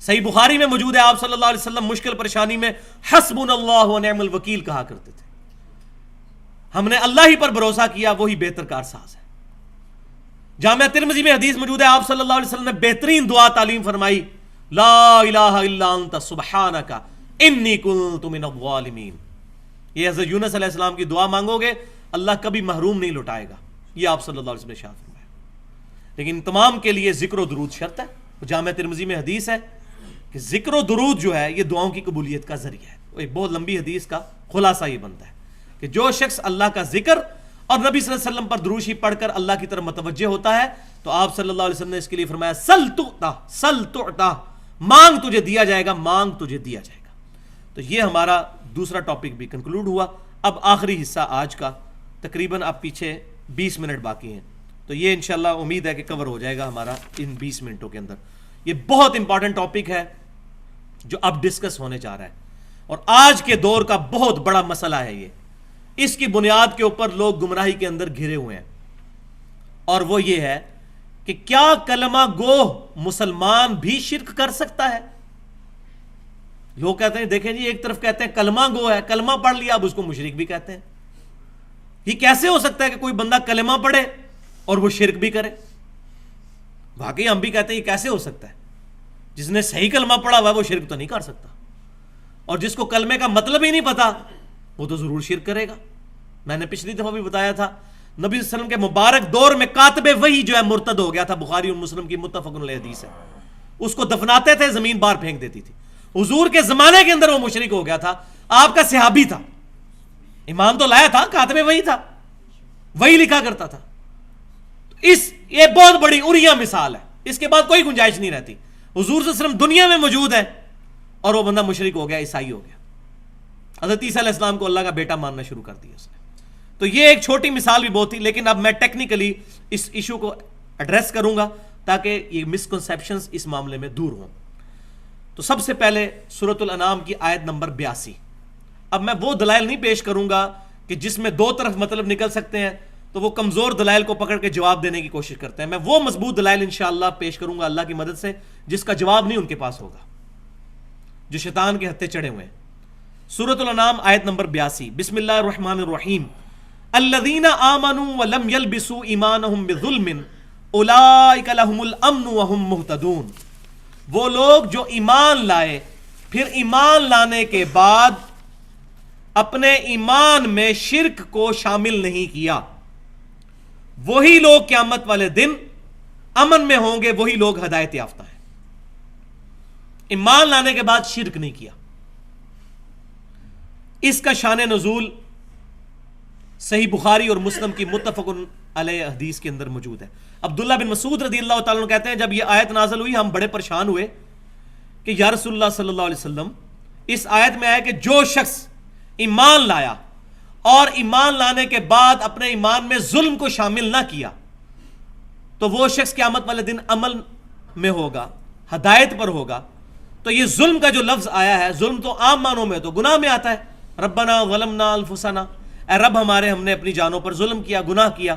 صحیح بخاری میں موجود ہے, آپ صلی اللہ علیہ وسلم مشکل پریشانی میں حسبنا اللہ و نعم الوکیل کہا کرتے تھے. ہم نے اللہ ہی پر بھروسہ کیا, وہی بہتر کارساز ہے. جامعہ ترمذی میں حدیث موجود ہے, آپ صلی اللہ علیہ وسلم نے بہترین دعا تعلیم فرمائی, لا الہ الا انت سبحانک انی کنت من الظالمین. یہ حضرت یونس علیہ السلام کی دعا مانگو گے اللہ کبھی محروم نہیں لوٹائے گا. یہ آپ صلی اللہ علیہ وسلم نے ارشاد فرمایا. لیکن تمام کے لیے ذکر و درود شرط ہے. جامعہ ترمذی میں حدیث ہے کہ ذکر و درود جو ہے یہ دعاؤں کی قبولیت کا ذریعہ ہے. ایک بہت لمبی حدیث کا خلاصہ یہ بنتا ہے کہ جو شخص اللہ کا ذکر اور نبی صلی اللہ علیہ وسلم پر درود شریف پڑھ کر اللہ کی طرف متوجہ ہوتا ہے تو آپ صلی اللہ علیہ وسلم نے اس کے لیے فرمایا سل تعطا, مانگ تجھے دیا جائے گا, مانگ تجھے دیا جائے گا. تو یہ ہمارا دوسرا ٹاپک بھی کنکلوڈ ہوا. اب آخری حصہ آج کا, تقریباً اب پیچھے 20 منٹ باقی ہیں, تو یہ انشاءاللہ امید ہے کہ کور ہو جائے گا ہمارا ان 20 منٹوں کے اندر. یہ بہت امپورٹنٹ ٹاپک ہے جو اب ڈسکس ہونے جا رہا ہے, اور آج کے دور کا بہت بڑا مسئلہ ہے یہ. اس کی بنیاد کے اوپر لوگ گمراہی کے اندر گھرے ہوئے ہیں, اور وہ یہ ہے کہ کیا کلمہ گو مسلمان بھی شرک کر سکتا ہے؟ لوگ کہتے ہیں دیکھیں جی, ایک طرف کہتے ہیں کلمہ گو ہے, کلمہ پڑھ لیا, اب اس کو مشرک بھی کہتے ہیں. یہ کیسے ہو سکتا ہے کہ کوئی بندہ کلمہ پڑھے اور وہ شرک بھی کرے؟ واقعی ہم بھی کہتے ہیں یہ کیسے ہو سکتا ہے؟ جس نے صحیح کلمہ پڑھا ہوا ہے وہ شرک تو نہیں کر سکتا, اور جس کو کلمے کا مطلب ہی نہیں پتا وہ تو ضرور شرک کرے گا. میں نے پچھلی دفعہ بھی بتایا تھا, نبی صلی اللہ علیہ وسلم کے مبارک دور میں کاتب وحی جو ہے مرتد ہو گیا تھا. بخاری اور مسلم کی متفق علیہ حدیث ہے. اس کو دفناتے تھے, زمین باہر پھینک دیتی تھی. حضور کے زمانے کے اندر وہ مشرک ہو گیا تھا. آپ کا صحابی تھا, ایمان تو لایا تھا, کاتب وحی تھا, وحی لکھا کرتا تھا, یہ بہت بڑی اریاں مثال ہے، اس کے بعد کوئی گنجائش نہیں رہتی. حضور صلی اللہ علیہ وسلم دنیا میں موجود ہے اور وہ بندہ مشرک ہو گیا، عیسائی ہو گیا. حضرت عیسیٰ علیہ السلام کو اللہ کا بیٹا ماننا شروع کر دیا اس نے. تو یہ ایک چھوٹی مثال بھی بہت تھی، لیکن اب میں ٹیکنیکلی اس ایشو کو ایڈریس کروں گا تاکہ یہ مسکنسیپشنز اس معاملے میں دور ہوں. تو سب سے پہلے سورۃ الانعام کی آیت نمبر 82. اب میں وہ دلائل نہیں پیش کروں گا کہ جس میں دو طرف مطلب نکل سکتے ہیں، تو وہ کمزور دلائل کو پکڑ کے جواب دینے کی کوشش کرتے ہیں. میں وہ مضبوط دلائل انشاءاللہ پیش کروں گا اللہ کی مدد سے جس کا جواب نہیں ان کے پاس ہوگا، جو شیطان کے ہتھے چڑھے ہوئے ہیں. سورۃ الانعام آیت نمبر 82. بسم اللہ الرحمن الرحیم. الذین آمنوا ولم یلبسوا ایمانہم بظلم اولئک لہم الامن وہم مہتدون. وہ لوگ جو ایمان لائے پھر ایمان لانے کے بعد اپنے ایمان میں شرک کو شامل نہیں کیا، وہی لوگ قیامت والے دن امن میں ہوں گے، وہی لوگ ہدایت یافتہ ہیں. ایمان لانے کے بعد شرک نہیں کیا. اس کا شان نزول صحیح بخاری اور مسلم کی متفق علیہ حدیث کے اندر موجود ہے. عبداللہ بن مسعود رضی اللہ تعالیٰ عنہ کہتے ہیں جب یہ آیت نازل ہوئی ہم بڑے پریشان ہوئے کہ یا رسول اللہ صلی اللہ علیہ وسلم، اس آیت میں آیا کہ جو شخص ایمان لایا اور ایمان لانے کے بعد اپنے ایمان میں ظلم کو شامل نہ کیا تو وہ شخص قیامت والے دن عمل میں ہوگا، ہدایت پر ہوگا. تو یہ ظلم کا جو لفظ آیا ہے، ظلم تو عام معنوں میں تو گناہ میں آتا ہے. ربنا ظلمنا انفسنا، اے رب ہمارے ہم نے اپنی جانوں پر ظلم کیا، گناہ کیا.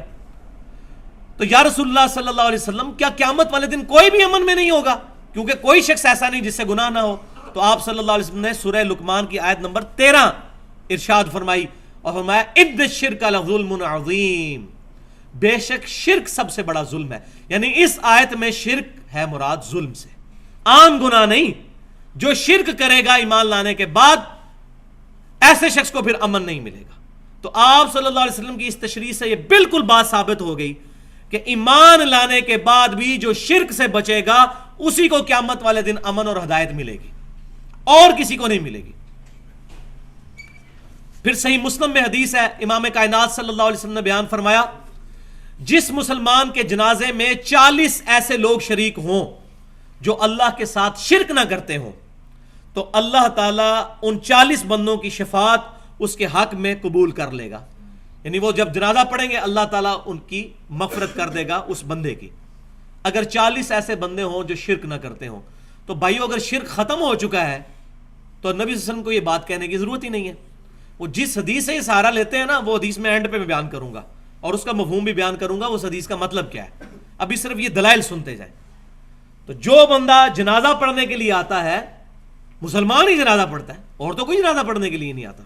تو یا رسول اللہ صلی اللہ علیہ وسلم کیا قیامت والے دن کوئی بھی امن میں نہیں ہوگا؟ کیونکہ کوئی شخص ایسا نہیں جس سے گناہ نہ ہو. تو آپ صلی اللہ علیہ وسلم نے سورہ لقمان کی آیت نمبر 13 ارشاد فرمائی اور فرمایا ان الشرک لظلم عظیم، بے شک شرک سب سے بڑا ظلم ہے. یعنی اس آیت میں شرک ہے مراد ظلم سے، عام گناہ نہیں. جو شرک کرے گا ایمان لانے کے بعد ایسے شخص کو پھر امن نہیں ملے گا. تو آپ صلی اللہ علیہ وسلم کی اس تشریح سے یہ بالکل بات ثابت ہو گئی کہ ایمان لانے کے بعد بھی جو شرک سے بچے گا اسی کو قیامت والے دن امن اور ہدایت ملے گی، اور کسی کو نہیں ملے گی. پھر صحیح مسلم میں حدیث ہے، امام کائنات صلی اللہ علیہ وسلم نے بیان فرمایا جس مسلمان کے جنازے میں 40 ایسے لوگ شریک ہوں جو اللہ کے ساتھ شرک نہ کرتے ہوں تو اللہ تعالیٰ ان 40 بندوں کی شفاعت اس کے حق میں قبول کر لے گا. یعنی وہ جب جنازہ پڑھیں گے اللہ تعالیٰ ان کی مغفرت کر دے گا اس بندے کی، اگر 40 ایسے بندے ہوں جو شرک نہ کرتے ہوں. تو بھائیو اگر شرک ختم ہو چکا ہے تو نبی صلی اللہ علیہ وسلم کو یہ بات کہنے کی ضرورت ہی نہیں ہے. وہ جس حدیث سے یہ سہارا لیتے ہیں نا، وہ حدیث میں اینڈ پہ میں بیان کروں گا اور اس کا مفہوم بھی بیان کروں گا، اس حدیث کا مطلب کیا ہے. ابھی صرف یہ دلائل سنتے جائیں. تو جو بندہ جنازہ پڑھنے کے لیے آتا ہے، مسلمان ہی جنازہ پڑھتا ہے، اور تو کوئی جنازہ پڑھنے کے لیے نہیں آتا.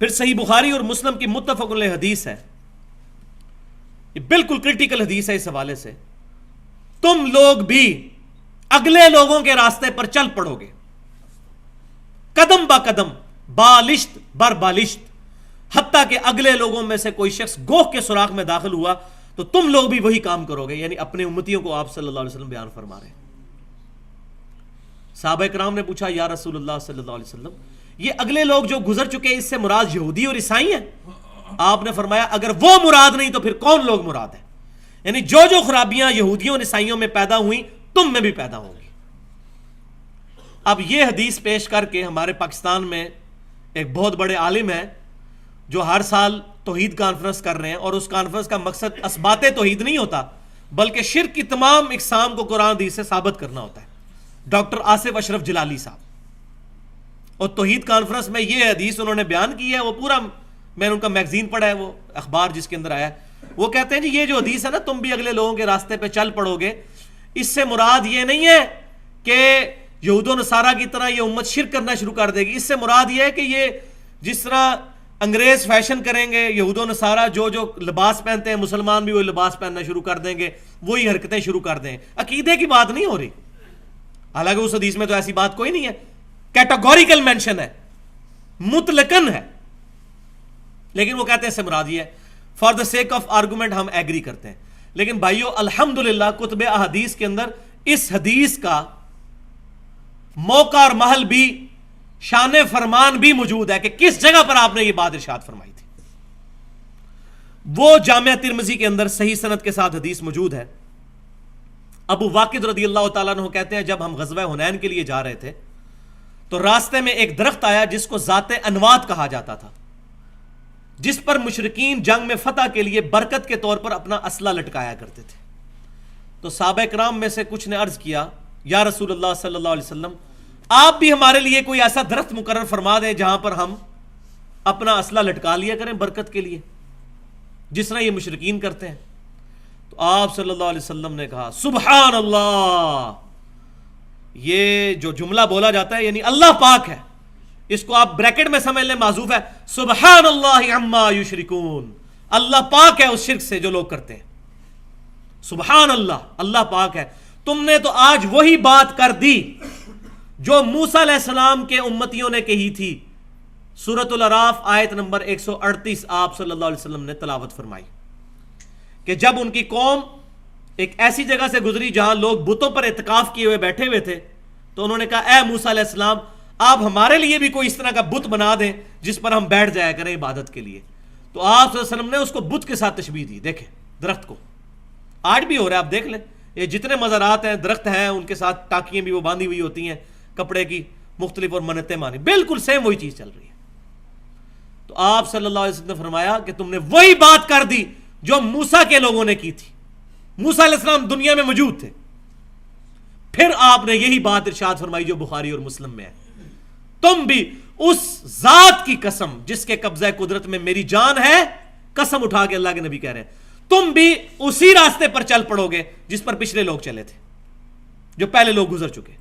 پھر صحیح بخاری اور مسلم کی متفق علیہ حدیث ہے، یہ بالکل کرٹیکل حدیث ہے اس حوالے سے. تم لوگ بھی اگلے لوگوں کے راستے پر چل پڑو گے، قدم با قدم، بالشت بر بالشت، حتیٰ کہ اگلے لوگوں میں سے کوئی شخص گوہ کے سوراخ میں داخل ہوا تو تم لوگ بھی وہی کام کرو گے. یعنی اپنے امتیوں کو آپ صلی اللہ علیہ وسلم بیان فرما رہے ہیں. صحابہ کرام نے پوچھا یا رسول اللہ صلی اللہ علیہ وسلم، یہ اگلے لوگ جو گزر چکے اس سے مراد یہودی اور عیسائی ہیں؟ آپ نے فرمایا اگر وہ مراد نہیں تو پھر کون لوگ مراد ہیں؟ یعنی جو جو خرابیاں یہودیوں اور عیسائیوں میں پیدا ہوئیں تم میں بھی پیدا ہوں گی. اب یہ حدیث پیش کر کے ہمارے پاکستان میں ایک بہت بڑے عالم ہیں جو ہر سال توحید کانفرنس کر رہے ہیں، اور اس کانفرنس کا مقصد اثبات توحید نہیں ہوتا بلکہ شرک کی تمام اقسام کو قرآن حدیث سے ثابت کرنا ہوتا ہے. ڈاکٹر آصف اشرف جلالی صاحب، اور توحید کانفرنس میں یہ حدیث انہوں نے بیان کی ہے، وہ پورا میں نے ان کا میگزین پڑھا ہے، وہ اخبار جس کے اندر آیا ہے. وہ کہتے ہیں جی یہ جو حدیث ہے نا تم بھی اگلے لوگوں کے راستے پہ چل پڑو گے، اس سے مراد یہ نہیں ہے کہ یہود و نصارہ کی طرح یہ امت شرک کرنا شروع کر دے گی. اس سے مراد یہ ہے کہ یہ جس طرح انگریز فیشن کریں گے، یہود و نصارہ جو لباس پہنتے ہیں مسلمان بھی وہی لباس پہننا شروع کر دیں گے، وہی حرکتیں شروع کر دیں. عقیدے کی بات نہیں ہو رہی، حالانکہ اس حدیث میں تو ایسی بات کوئی نہیں ہے، کیٹاگوریکل مینشن ہے، مطلقاً ہے. لیکن وہ کہتے ہیں اس سے مراد یہ ہے. For the sake of argument ہم ایگری کرتے ہیں. لیکن بھائیو الحمدللہ کتب احادیث کے اندر اس حدیث کا موقع اور محل بھی، شان فرمان بھی موجود ہے کہ کس جگہ پر آپ نے یہ بات ارشاد فرمائی تھی. وہ جامعہ ترمذی کے اندر صحیح سند کے ساتھ حدیث موجود ہے. ابو واقد رضی اللہ تعالیٰ عنہ کہتے ہیں جب ہم غزوہ حنین کے لیے جا رہے تھے تو راستے میں ایک درخت آیا جس کو ذات انوات کہا جاتا تھا، جس پر مشرکین جنگ میں فتح کے لیے برکت کے طور پر اپنا اسلحہ لٹکایا کرتے تھے. تو صحابہ کرام میں سے کچھ نے عرض کیا یا رسول اللہ صلی اللہ علیہ وسلم آپ بھی ہمارے لیے کوئی ایسا درخت مقرر فرما دیں جہاں پر ہم اپنا اسلحہ لٹکا لیا کریں برکت کے لیے، جس طرح یہ مشرکین کرتے ہیں. تو آپ صلی اللہ علیہ وسلم نے کہا سبحان اللہ، یہ جو جملہ بولا جاتا ہے یعنی اللہ پاک ہے، اس کو آپ بریکٹ میں سمجھ لیں، معذوف ہے سبحان اللہ عما یشرکون، اللہ پاک ہے اس شرک سے جو لوگ کرتے ہیں. سبحان اللہ، اللہ پاک ہے. تم نے تو آج وہی بات کر دی جو موسیٰ علیہ السلام کے امتیوں نے کہی تھی. سورۃ الاعراف آیت نمبر 138 آپ صلی اللہ علیہ وسلم نے تلاوت فرمائی کہ جب ان کی قوم ایک ایسی جگہ سے گزری جہاں لوگ بتوں پر اعتکاف کیے ہوئے بیٹھے ہوئے تھے تو انہوں نے کہا اے موسیٰ علیہ السلام آپ ہمارے لیے بھی کوئی اس طرح کا بت بنا دیں جس پر ہم بیٹھ جایا کریں عبادت کے لیے. تو آپ صلی اللہ علیہ وسلم نے اس کو بت کے ساتھ تشبیہ دی. دیکھیں درخت کو آج بھی ہو رہا ہے، آپ دیکھ لیں یہ جتنے مزارات ہیں درخت ہیں ان کے ساتھ ٹاکیاں بھی وہ باندھی ہوئی ہوتی ہیں کپڑے کی مختلف اور منتیں مانی، بالکل سیم وہی چیز چل رہی ہے. تو آپ صلی اللہ علیہ وسلم نے فرمایا کہ تم نے وہی بات کر دی جو موسیٰ کے لوگوں نے کی تھی. موسیٰ علیہ السلام دنیا میں موجود تھے، پھر آپ نے یہی بات ارشاد فرمائی جو بخاری اور مسلم میں ہے، تم بھی اس ذات کی قسم جس کے قبضہ قدرت میں میری جان ہے، قسم اٹھا کے اللہ کے نبی کہہ رہے ہیں تم بھی اسی راستے پر چل پڑو گے جس پر پچھلے لوگ چلے تھے، جو پہلے لوگ گزر چکے.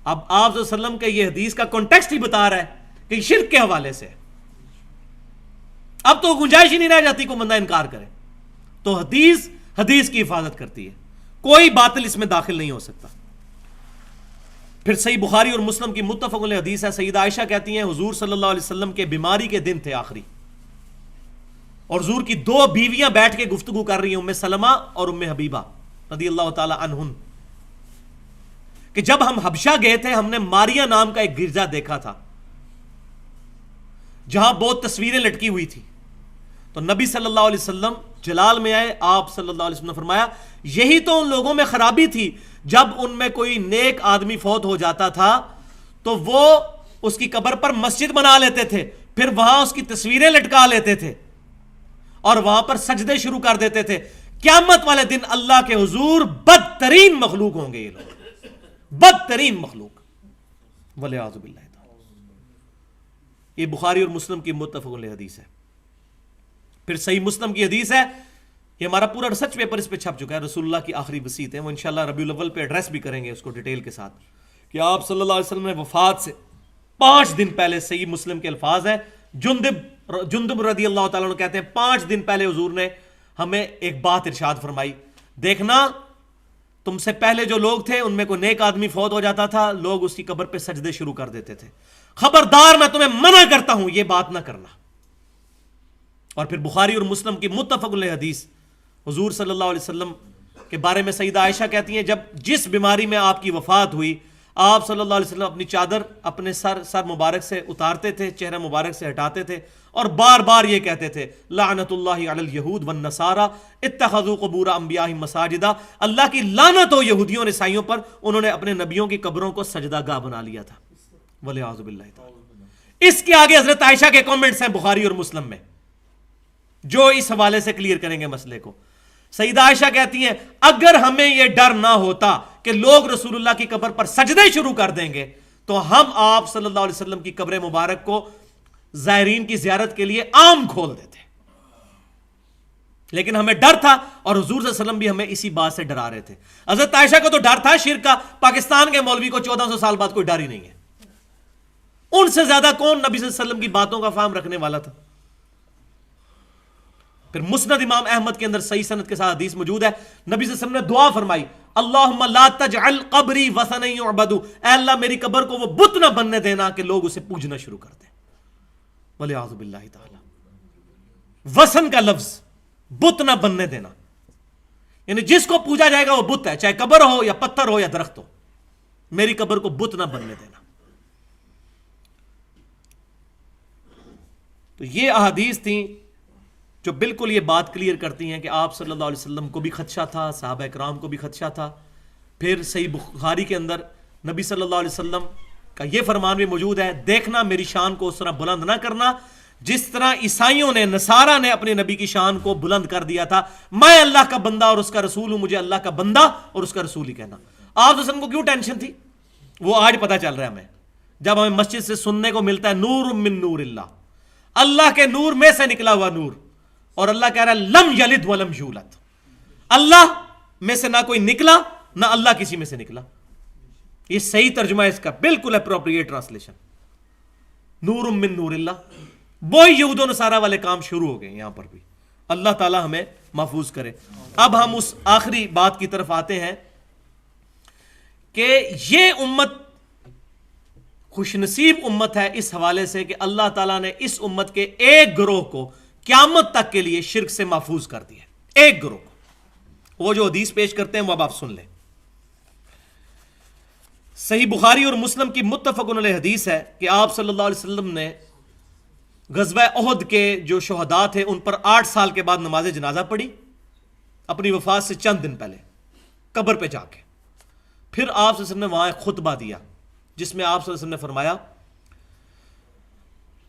اب آپ صلی اللہ علیہ وسلم کے یہ حدیث کا کانٹیکسٹ ہی بتا رہا ہے کہ شرک کے حوالے سے اب تو گنجائش ہی نہیں رہ جاتی کوئی بندہ انکار کرے. تو حدیث کی حفاظت کرتی ہے، کوئی باطل اس میں داخل نہیں ہو سکتا. پھر صحیح بخاری اور مسلم کی متفق علیہ حدیث ہے، سیدہ عائشہ کہتی ہیں حضور صلی اللہ علیہ وسلم کے بیماری کے دن تھے آخری، اور حضور کی دو بیویاں بیٹھ کے گفتگو کر رہی ہیں، ام سلمہ اور ام حبیبہ رضی اللہ تعالی عنہن، کہ جب ہم حبشہ گئے تھے ہم نے ماریا نام کا ایک گرجا دیکھا تھا جہاں بہت تصویریں لٹکی ہوئی تھی. تو نبی صلی اللہ علیہ وسلم جلال میں آئے، آپ صلی اللہ علیہ وسلم نے فرمایا یہی تو ان لوگوں میں خرابی تھی، جب ان میں کوئی نیک آدمی فوت ہو جاتا تھا تو وہ اس کی قبر پر مسجد بنا لیتے تھے، پھر وہاں اس کی تصویریں لٹکا لیتے تھے اور وہاں پر سجدے شروع کر دیتے تھے. قیامت والے دن اللہ کے حضور بدترین مخلوق ہوں گے یہ لوگ، بدترین مخلوق، والعیاذ باللہ. یہ بخاری اور مسلم کی متفق علیہ حدیث ہے. پھر صحیح مسلم کی حدیث ہے، یہ ہمارا پورا ریسرچ پیپر اس پہ چھپ چکا ہے، رسول اللہ کی آخری وصیت ہے، وہ انشاءاللہ ربیع الاول پہ ایڈریس بھی کریں گے اس کو ڈیٹیل کے ساتھ، کہ آپ صلی اللہ علیہ وسلم نے وفات سے 5 دن پہلے، صحیح مسلم کے الفاظ ہیں، جندب رضی اللہ تعالیٰ عنہ کہتے ہیں 5 دن پہلے حضور نے ہمیں ایک بات ارشاد فرمائی، دیکھنا تم سے پہلے جو لوگ تھے ان میں کوئی نیک آدمی فوت ہو جاتا تھا، لوگ اس کی قبر پہ سجدے شروع کر دیتے تھے، خبردار میں تمہیں منع کرتا ہوں یہ بات نہ کرنا. اور پھر بخاری اور مسلم کی متفق علیہ حدیث، حضور صلی اللہ علیہ وسلم کے بارے میں سیدہ عائشہ کہتی ہیں جس بیماری میں آپ کی وفات ہوئی آپ صلی اللہ علیہ وسلم اپنی چادر اپنے سر مبارک سے اتارتے تھے، چہرہ مبارک سے ہٹاتے تھے اور بار بار یہ کہتے تھے لعنت اللہ علی الیہود والنصارى اتخذوا قبور انبیائہم مساجدا، اللہ کی لعنت ہو یہودیوں اور عیسائیوں پر، انہوں نے اپنے نبیوں کی قبروں کو سجدہ گاہ بنا لیا تھا، والعیاذ باللہ تعالی. اس کے آگے حضرت عائشہ کے کامنٹس ہیں بخاری اور مسلم میں جو اس حوالے سے کلیئر کریں گے مسئلے کو. سیدہ عائشہ کہتی ہیں اگر ہمیں یہ ڈر نہ ہوتا کہ لوگ رسول اللہ کی قبر پر سجدے شروع کر دیں گے تو ہم آپ صلی اللہ علیہ وسلم کی قبر مبارک کو زائرین کی زیارت کے لیے عام کھول دیتے، لیکن ہمیں ڈر تھا اور حضور صلی اللہ علیہ وسلم بھی ہمیں اسی بات سے ڈرا رہے تھے. حضرت عائشہ کو تو ڈر تھا شرک کا، پاکستان کے مولوی کو 1400 سال بعد کوئی ڈر ہی نہیں ہے، ان سے زیادہ کون نبی صلی اللہ علیہ وسلم کی باتوں کا فہم رکھنے والا تھا. پھر مسند امام احمد کے اندر صحیح سند کے ساتھ حدیث موجود ہے، نبی صلی اللہ علیہ وسلم نے دعا فرمائی اللہم لا تجعل قبری وثنا یعبد، اے اللہ میری قبر کو وہ بت نہ بننے دینا کہ لوگ اسے پوجنا شروع کر دیں، والعیاذ باللہ تعالی. وثن کا لفظ بت نہ بننے دینا، یعنی جس کو پوجا جائے گا وہ بت ہے، چاہے قبر ہو یا پتھر ہو یا درخت ہو، میری قبر کو بت نہ بننے دینا. تو یہ احادیث تھیں جو بالکل یہ بات کلیئر کرتی ہیں کہ آپ صلی اللہ علیہ وسلم کو بھی خدشہ تھا، صحابہ کرام کو بھی خدشہ تھا. پھر صحیح بخاری کے اندر نبی صلی اللہ علیہ وسلم کا یہ فرمان بھی موجود ہے، دیکھنا میری شان کو اس طرح بلند نہ کرنا جس طرح عیسائیوں نے، نصارہ نے اپنے نبی کی شان کو بلند کر دیا تھا. میں اللہ کا بندہ اور اس کا رسول ہوں، مجھے اللہ کا بندہ اور اس کا رسول ہی کہنا. آپ وسلم کو کیوں ٹینشن تھی؟ وہ آج پتہ چل رہا ہے ہمیں، جب ہمیں مسجد سے سننے کو ملتا ہے نور من نور اللہ، اللہ کے نور میں سے نکلا ہوا نور. اور اللہ کہہ رہا ہے لم یلد ولم یولد، اللہ میں سے نہ کوئی نکلا نہ اللہ کسی میں سے نکلا. یہ صحیح ترجمہ ہے اس کا، بالکل اپروپریٹ ٹرانسلیشن، نور من نور اللہ. وہی یہود و نصارہ والے کام شروع ہو گئے یہاں پر بھی. اللہ تعالی ہمیں محفوظ کرے. اب ہم اس آخری بات کی طرف آتے ہیں کہ یہ امت خوش نصیب امت ہے اس حوالے سے کہ اللہ تعالیٰ نے اس امت کے ایک گروہ کو قیامت تک کے لیے شرک سے محفوظ کر دیا. ایک گروہ کو. وہ جو حدیث پیش کرتے ہیں وہ اب آپ سن لیں. صحیح بخاری اور مسلم کی متفق علیہ حدیث ہے کہ آپ صلی اللہ علیہ وسلم نے غزوہ احد کے جو شہداء تھے ان پر 8 سال کے بعد نماز جنازہ پڑھی، اپنی وفات سے چند دن پہلے قبر پہ جا کے. پھر آپ صلی اللہ علیہ وسلم نے وہاں ایک خطبہ دیا جس میں آپ صلی اللہ علیہ وسلم نے فرمایا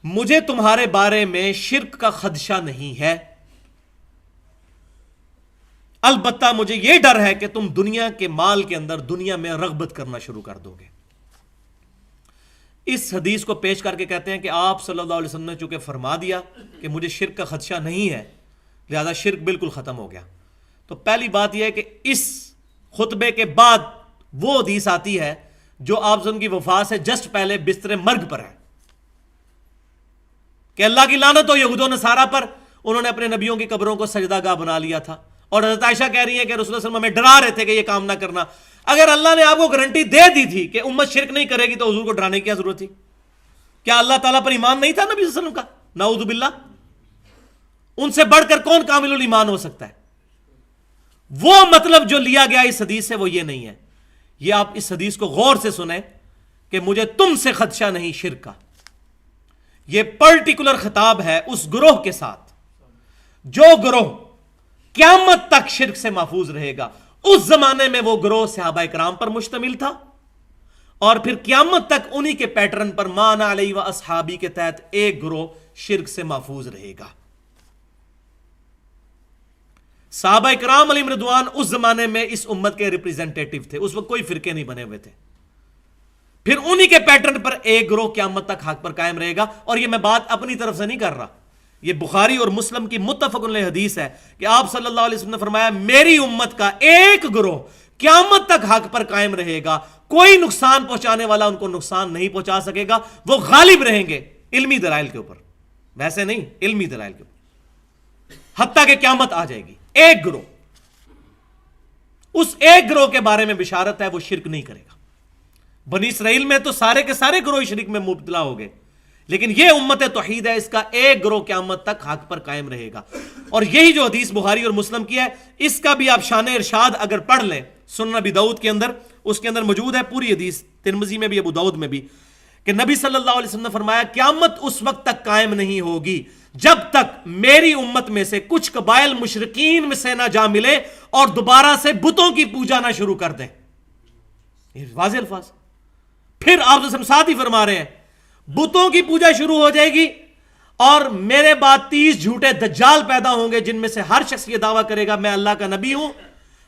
مجھے تمہارے بارے میں شرک کا خدشہ نہیں ہے، البتہ مجھے یہ ڈر ہے کہ تم دنیا کے مال کے اندر دنیا میں رغبت کرنا شروع کر دو گے. اس حدیث کو پیش کر کے کہتے ہیں کہ آپ صلی اللہ علیہ وسلم نے چونکہ فرما دیا کہ مجھے شرک کا خدشہ نہیں ہے، لہذا شرک بالکل ختم ہو گیا. تو پہلی بات یہ ہے کہ اس خطبے کے بعد وہ حدیث آتی ہے جو آپ صلی اللہ علیہ وسلم کی وفات سے جسٹ پہلے بستر مرگ پر ہے کہ اللہ کی لعنت ہو یہود و نصارہ پر، انہوں نے اپنے نبیوں کی قبروں کو سجدہ گاہ بنا لیا تھا. اور حضرت عائشہ کہہ رہی ہیں کہ رسول اللہ صلی اللہ علیہ وسلم ہمیں ڈرا رہے تھے کہ یہ کام نہ کرنا. اگر اللہ نے آپ کو گارنٹی دے دی تھی کہ امت شرک نہیں کرے گی تو حضور کو ڈرانے کی کیا ضرورت تھی؟ کیا اللہ تعالیٰ پر ایمان نہیں تھا نبی صلی اللہ علیہ وسلم کا؟ نعوذ باللہ. ان سے بڑھ کر کون کامل الایمان ہو سکتا ہے؟ وہ مطلب جو لیا گیا اس حدیث سے وہ یہ نہیں ہے. یہ آپ اس حدیث کو غور سے سنیں کہ مجھے تم سے خدشہ نہیں شرک کا. یہ پرٹیکولر خطاب ہے اس گروہ کے ساتھ جو گروہ قیامت تک شرک سے محفوظ رہے گا. اس زمانے میں وہ گروہ صحابہ کرام پر مشتمل تھا اور پھر قیامت تک انہی کے پیٹرن پر مان علیہ و اصحابی کے تحت ایک گروہ شرک سے محفوظ رہے گا. صحابہ کرام علیہم رضوان اس زمانے میں اس امت کے ریپریزنٹیٹیو تھے، اس وقت کوئی فرقے نہیں بنے ہوئے تھے. پھر انہی کے پیٹرن پر ایک گروہ قیامت تک حق پر قائم رہے گا. اور یہ میں بات اپنی طرف سے نہیں کر رہا، یہ بخاری اور مسلم کی متفق علیہ حدیث ہے کہ آپ صلی اللہ علیہ وسلم نے فرمایا میری امت کا ایک گروہ قیامت تک حق پر قائم رہے گا، کوئی نقصان پہنچانے والا ان کو نقصان نہیں پہنچا سکے گا، وہ غالب رہیں گے علمی دلائل کے اوپر، ویسے نہیں، علمی دلائل کے اوپر، حتیٰ کہ قیامت آ جائے گی. ایک گروہ، اس ایک گروہ کے بارے میں بشارت ہے وہ شرک نہیں کرے گا. بنی اسرائیل میں تو سارے کے سارے گروہ شرک میں مبتلا ہو گئے، لیکن یہ امت توحید ہے، اس کا ایک گروہ قیامت تک حق پر قائم رہے گا. اور یہی جو حدیث بخاری اور مسلم کی ہے اس کا بھی آپ شان ارشاد اگر پڑھ لیں سنن ابی داؤد کے اندر، اس کے اندر موجود ہے پوری حدیث، ترمذی میں بھی ابو داؤد میں بھی، کہ نبی صلی اللہ علیہ وسلم نے فرمایا قیامت اس وقت تک قائم نہیں ہوگی جب تک میری امت میں سے کچھ قبائل مشرکین میں سے نہ جا ملے اور دوبارہ سے بتوں کی پوجا نہ شروع کر دیں. یہ واضح الفاظ. پھر آپ ساتھ ہی فرما رہے ہیں بتوں کی پوجا شروع ہو جائے گی اور میرے بعد 30 جھوٹے دجال پیدا ہوں گے جن میں سے ہر شخص یہ دعویٰ کرے گا میں اللہ کا نبی ہوں،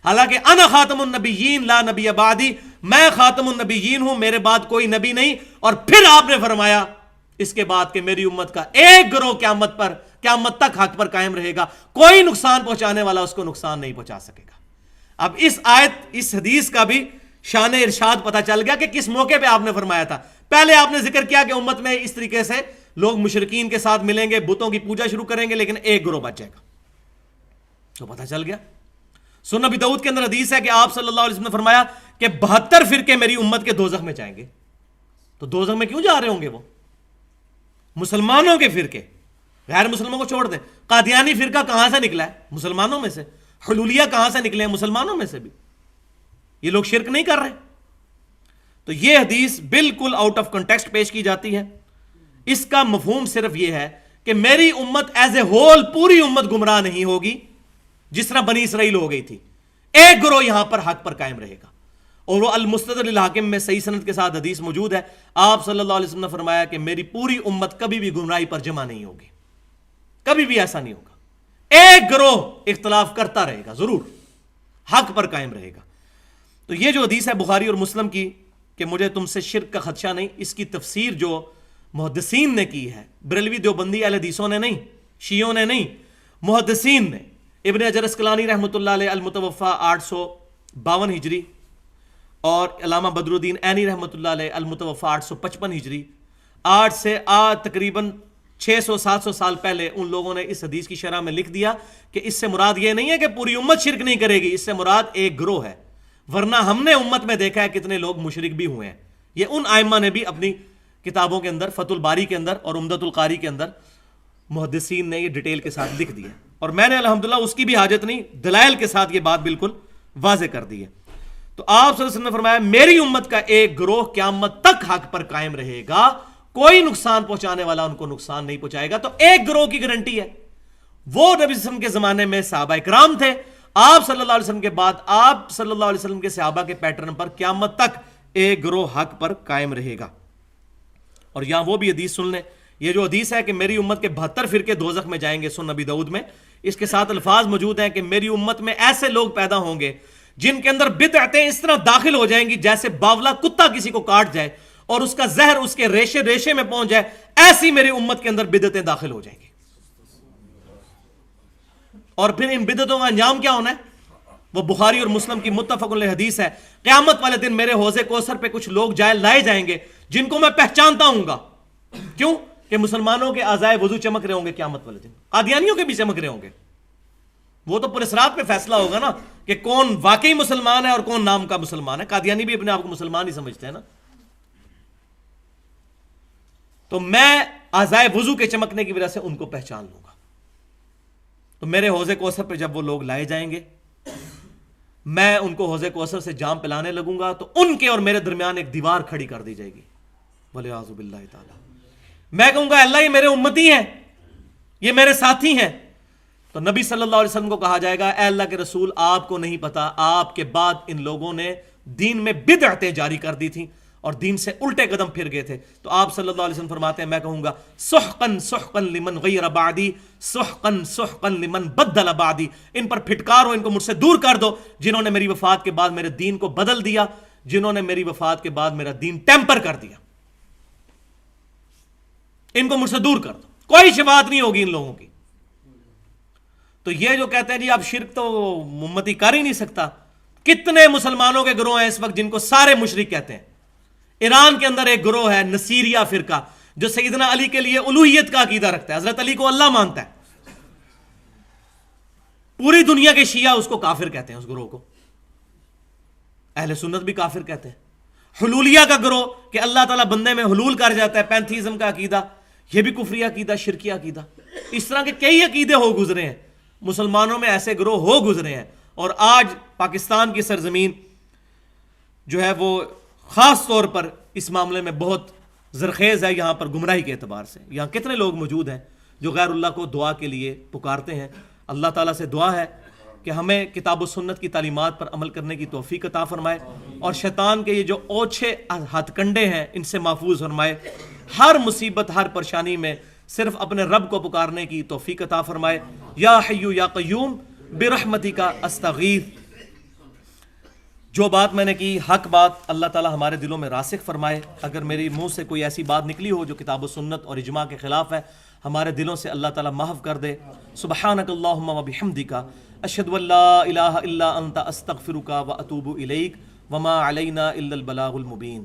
حالانکہ انا خاتم النبیین لا نبی بعدی، میں خاتم النبیین ہوں، میرے بعد کوئی نبی نہیں. اور پھر آپ نے فرمایا اس کے بعد کہ میری امت کا ایک گروہ قیامت تک حق پر قائم رہے گا، کوئی نقصان پہنچانے والا اس کو نقصان نہیں پہنچا سکے گا. اب اس آیت اس حدیث کا بھی شان ارشاد پتہ چل گیا کہ کس موقع پہ آپ نے فرمایا تھا. پہلے آپ نے ذکر کیا کہ امت میں اس طریقے سے لوگ مشرکین کے ساتھ ملیں گے، بتوں کی پوجا شروع کریں گے، لیکن ایک گروہ بچ جائے گا. تو پتہ چل گیا. سنن ابی داؤد کے اندر حدیث ہے کہ آپ صلی اللہ علیہ وسلم نے فرمایا کہ 72 فرقے میری امت کے دوزخ میں جائیں گے. تو دوزخ میں کیوں جا رہے ہوں گے؟ وہ مسلمانوں کے فرقے، غیر مسلموں کو چھوڑ دیں. قادیانی فرقہ کہاں سے نکلا ہے؟ مسلمانوں میں سے. حلولیہ کہاں سے نکلے ہیں؟ مسلمانوں میں سے بھی. یہ لوگ شرک نہیں کر رہے. تو یہ حدیث بالکل آؤٹ آف کنٹیکسٹ پیش کی جاتی ہے. اس کا مفہوم صرف یہ ہے کہ میری امت ایز اے ہول پوری امت گمراہ نہیں ہوگی جس طرح بنی اسرائیل ہو گئی تھی. ایک گروہ یہاں پر حق پر قائم رہے گا. اور وہ المستدرک للحاکم میں صحیح سند کے ساتھ حدیث موجود ہے. آپ صلی اللہ علیہ وسلم نے فرمایا کہ میری پوری امت کبھی بھی گمراہی پر جمع نہیں ہوگی, کبھی بھی ایسا نہیں ہوگا. ایک گروہ اختلاف کرتا رہے گا, ضرور حق پر قائم رہے گا. تو یہ جو حدیث ہے بخاری اور مسلم کی کہ مجھے تم سے شرک کا خدشہ نہیں, اس کی تفسیر جو محدثین نے کی ہے, بریلوی دیوبندی اہل حدیثوں نے نہیں, شیعوں نے نہیں, محدثین نے. ابن حجر اسقلانی رحمۃ اللہ علیہ المتوفی 852 ہجری اور علامہ بدر الدین عینی رحمۃ اللہ علیہ المتوفی 855 ہجری, 8 سے تقریباً 600-700 سال پہلے ان لوگوں نے اس حدیث کی شرح میں لکھ دیا کہ اس سے مراد یہ نہیں ہے کہ پوری امت شرک نہیں کرے گی, اس سے مراد ایک گروہ ہے. ورنہ ہم نے امت میں دیکھا ہے کتنے لوگ مشرک بھی ہوئے ہیں. یہ ان ائمہ نے بھی اپنی کتابوں کے اندر, فتح الباری کے اندر اور عمدۃ القاری کے اندر, محدثین نے یہ ڈیٹیل کے ساتھ لکھ دیا. اور میں نے الحمدللہ اس کی بھی حاجت نہیں, دلائل کے ساتھ یہ بات بالکل واضح کر دی ہے. تو آپ صلی اللہ علیہ وسلم نے فرمایا میری امت کا ایک گروہ قیامت تک حق پر قائم رہے گا, کوئی نقصان پہنچانے والا ان کو نقصان نہیں پہنچائے گا. تو ایک گروہ کی گارنٹی ہے, وہ نبی صلی اللہ علیہ وسلم کے زمانے میں صحابہ کرام تھے. آپ صلی اللہ علیہ وسلم کے بعد آپ صلی اللہ علیہ وسلم کے صحابہ کے پیٹرن پر قیامت تک ایک گروہ حق پر قائم رہے گا. اور یہاں وہ بھی حدیث سن لیں, یہ جو حدیث ہے کہ میری امت کے 72 فرقے دوزخ میں جائیں گے, سنن نبی داؤد میں, اس کے ساتھ الفاظ موجود ہیں کہ میری امت میں ایسے لوگ پیدا ہوں گے جن کے اندر بدعتیں اس طرح داخل ہو جائیں گی جیسے باولا کتا کسی کو کاٹ جائے اور اس کا زہر اس کے ریشے ریشے میں پہنچ جائے, ایسی میری امت کے اندر بدعتیں داخل ہو جائیں گی. اور پھر ان بدعتوں کا انجام کیا ہونا ہے, وہ بخاری اور مسلم کی متفق علیہ حدیث ہے. قیامت والے دن میرے حوض کوثر پہ کچھ لوگ لائے جائیں گے جن کو میں پہچانتا ہوں گا. کیوں کہ مسلمانوں کے اعضائے وضو چمک رہے ہوں گے قیامت والے دن, قادیانیوں کے بھی چمک رہے ہوں گے. وہ تو پرسرات پہ فیصلہ ہوگا نا کہ کون واقعی مسلمان ہے اور کون نام کا مسلمان ہے. قادیانی بھی اپنے آپ کو مسلمان ہی سمجھتے ہیں نا. تو میں اعضائے وضو کے چمکنے کی وجہ سے ان کو پہچان لوں گا. تو میرے حوض کوثر پہ جب وہ لوگ لائے جائیں گے, میں ان کو حوض کوثر سے جام پلانے لگوں گا تو ان کے اور میرے درمیان ایک دیوار کھڑی کر دی جائے گی, وَلِعِیَاذُ بِاللَّهِ تعالی. میں کہوں گا اللہ یہ میرے امتی ہیں, یہ میرے ساتھی ہیں. تو نبی صلی اللہ علیہ وسلم کو کہا جائے گا اے اللہ کے رسول آپ کو نہیں پتا, آپ کے بعد ان لوگوں نے دین میں بدعتیں جاری کر دی تھیں اور دین سے الٹے قدم پھر گئے تھے. تو آپ صلی اللہ علیہ وسلم فرماتے ہیں میں کہوں گا سحقن سحقن لمن غیر بعدی سحقن سحقن لمن بدل بعدی, ان پر پھٹکارو, ان کو مجھ سے دور کر دو جنہوں نے میری وفات کے بعد میرے دین کو بدل دیا, جنہوں نے میری وفات کے بعد میرا دین ٹیمپر کر دیا. ان کو مجھ سے دور کر دو, کوئی شفاعت نہیں ہوگی ان لوگوں کی. تو یہ جو کہتے ہیں جی اب شرک تو امتی کر ہی نہیں سکتا, کتنے مسلمانوں کے گروہ ہیں اس وقت جن کو سارے مشرک کہتے ہیں. ایران کے اندر ایک گروہ ہے نصیریہ فرقہ جو سیدنا علی کے لیے الوہیت کا عقیدہ رکھتا ہے, حضرت علی کو اللہ مانتا ہے. پوری دنیا کے شیعہ اس کو کافر کہتے ہیں, اس گروہ کو اہل سنت بھی کافر کہتے ہیں. حلولیہ کا گروہ کہ اللہ تعالیٰ بندے میں حلول کر جاتا ہے, پینتھیزم کا عقیدہ, یہ بھی کفری عقیدہ, شرکی عقیدہ. اس طرح کے کئی عقیدے ہو گزرے ہیں مسلمانوں میں, ایسے گروہ ہو گزرے ہیں. اور آج پاکستان کی سرزمین جو ہے وہ خاص طور پر اس معاملے میں بہت زرخیز ہے یہاں پر گمراہی کے اعتبار سے. یہاں کتنے لوگ موجود ہیں جو غیر اللہ کو دعا کے لیے پکارتے ہیں. اللہ تعالیٰ سے دعا ہے کہ ہمیں کتاب و سنت کی تعلیمات پر عمل کرنے کی توفیق عطا فرمائے اور شیطان کے یہ جو اوچھے ہتھ کنڈے ہیں ان سے محفوظ فرمائے. ہر مصیبت ہر پریشانی میں صرف اپنے رب کو پکارنے کی توفیق عطا فرمائے. یا حیو یا قیوم برحمتک استغیث. جو بات میں نے کی حق بات, اللہ تعالی ہمارے دلوں میں راسخ فرمائے. اگر میری منہ سے کوئی ایسی بات نکلی ہو جو کتاب و سنت اور اجماع کے خلاف ہے, ہمارے دلوں سے اللہ تعالی محو کر دے. سبحانک اللہم و بحمدک اشہد ان لا الہ الا انت استغفرک و اتوب الیک وما علینا الا البلاغ المبین.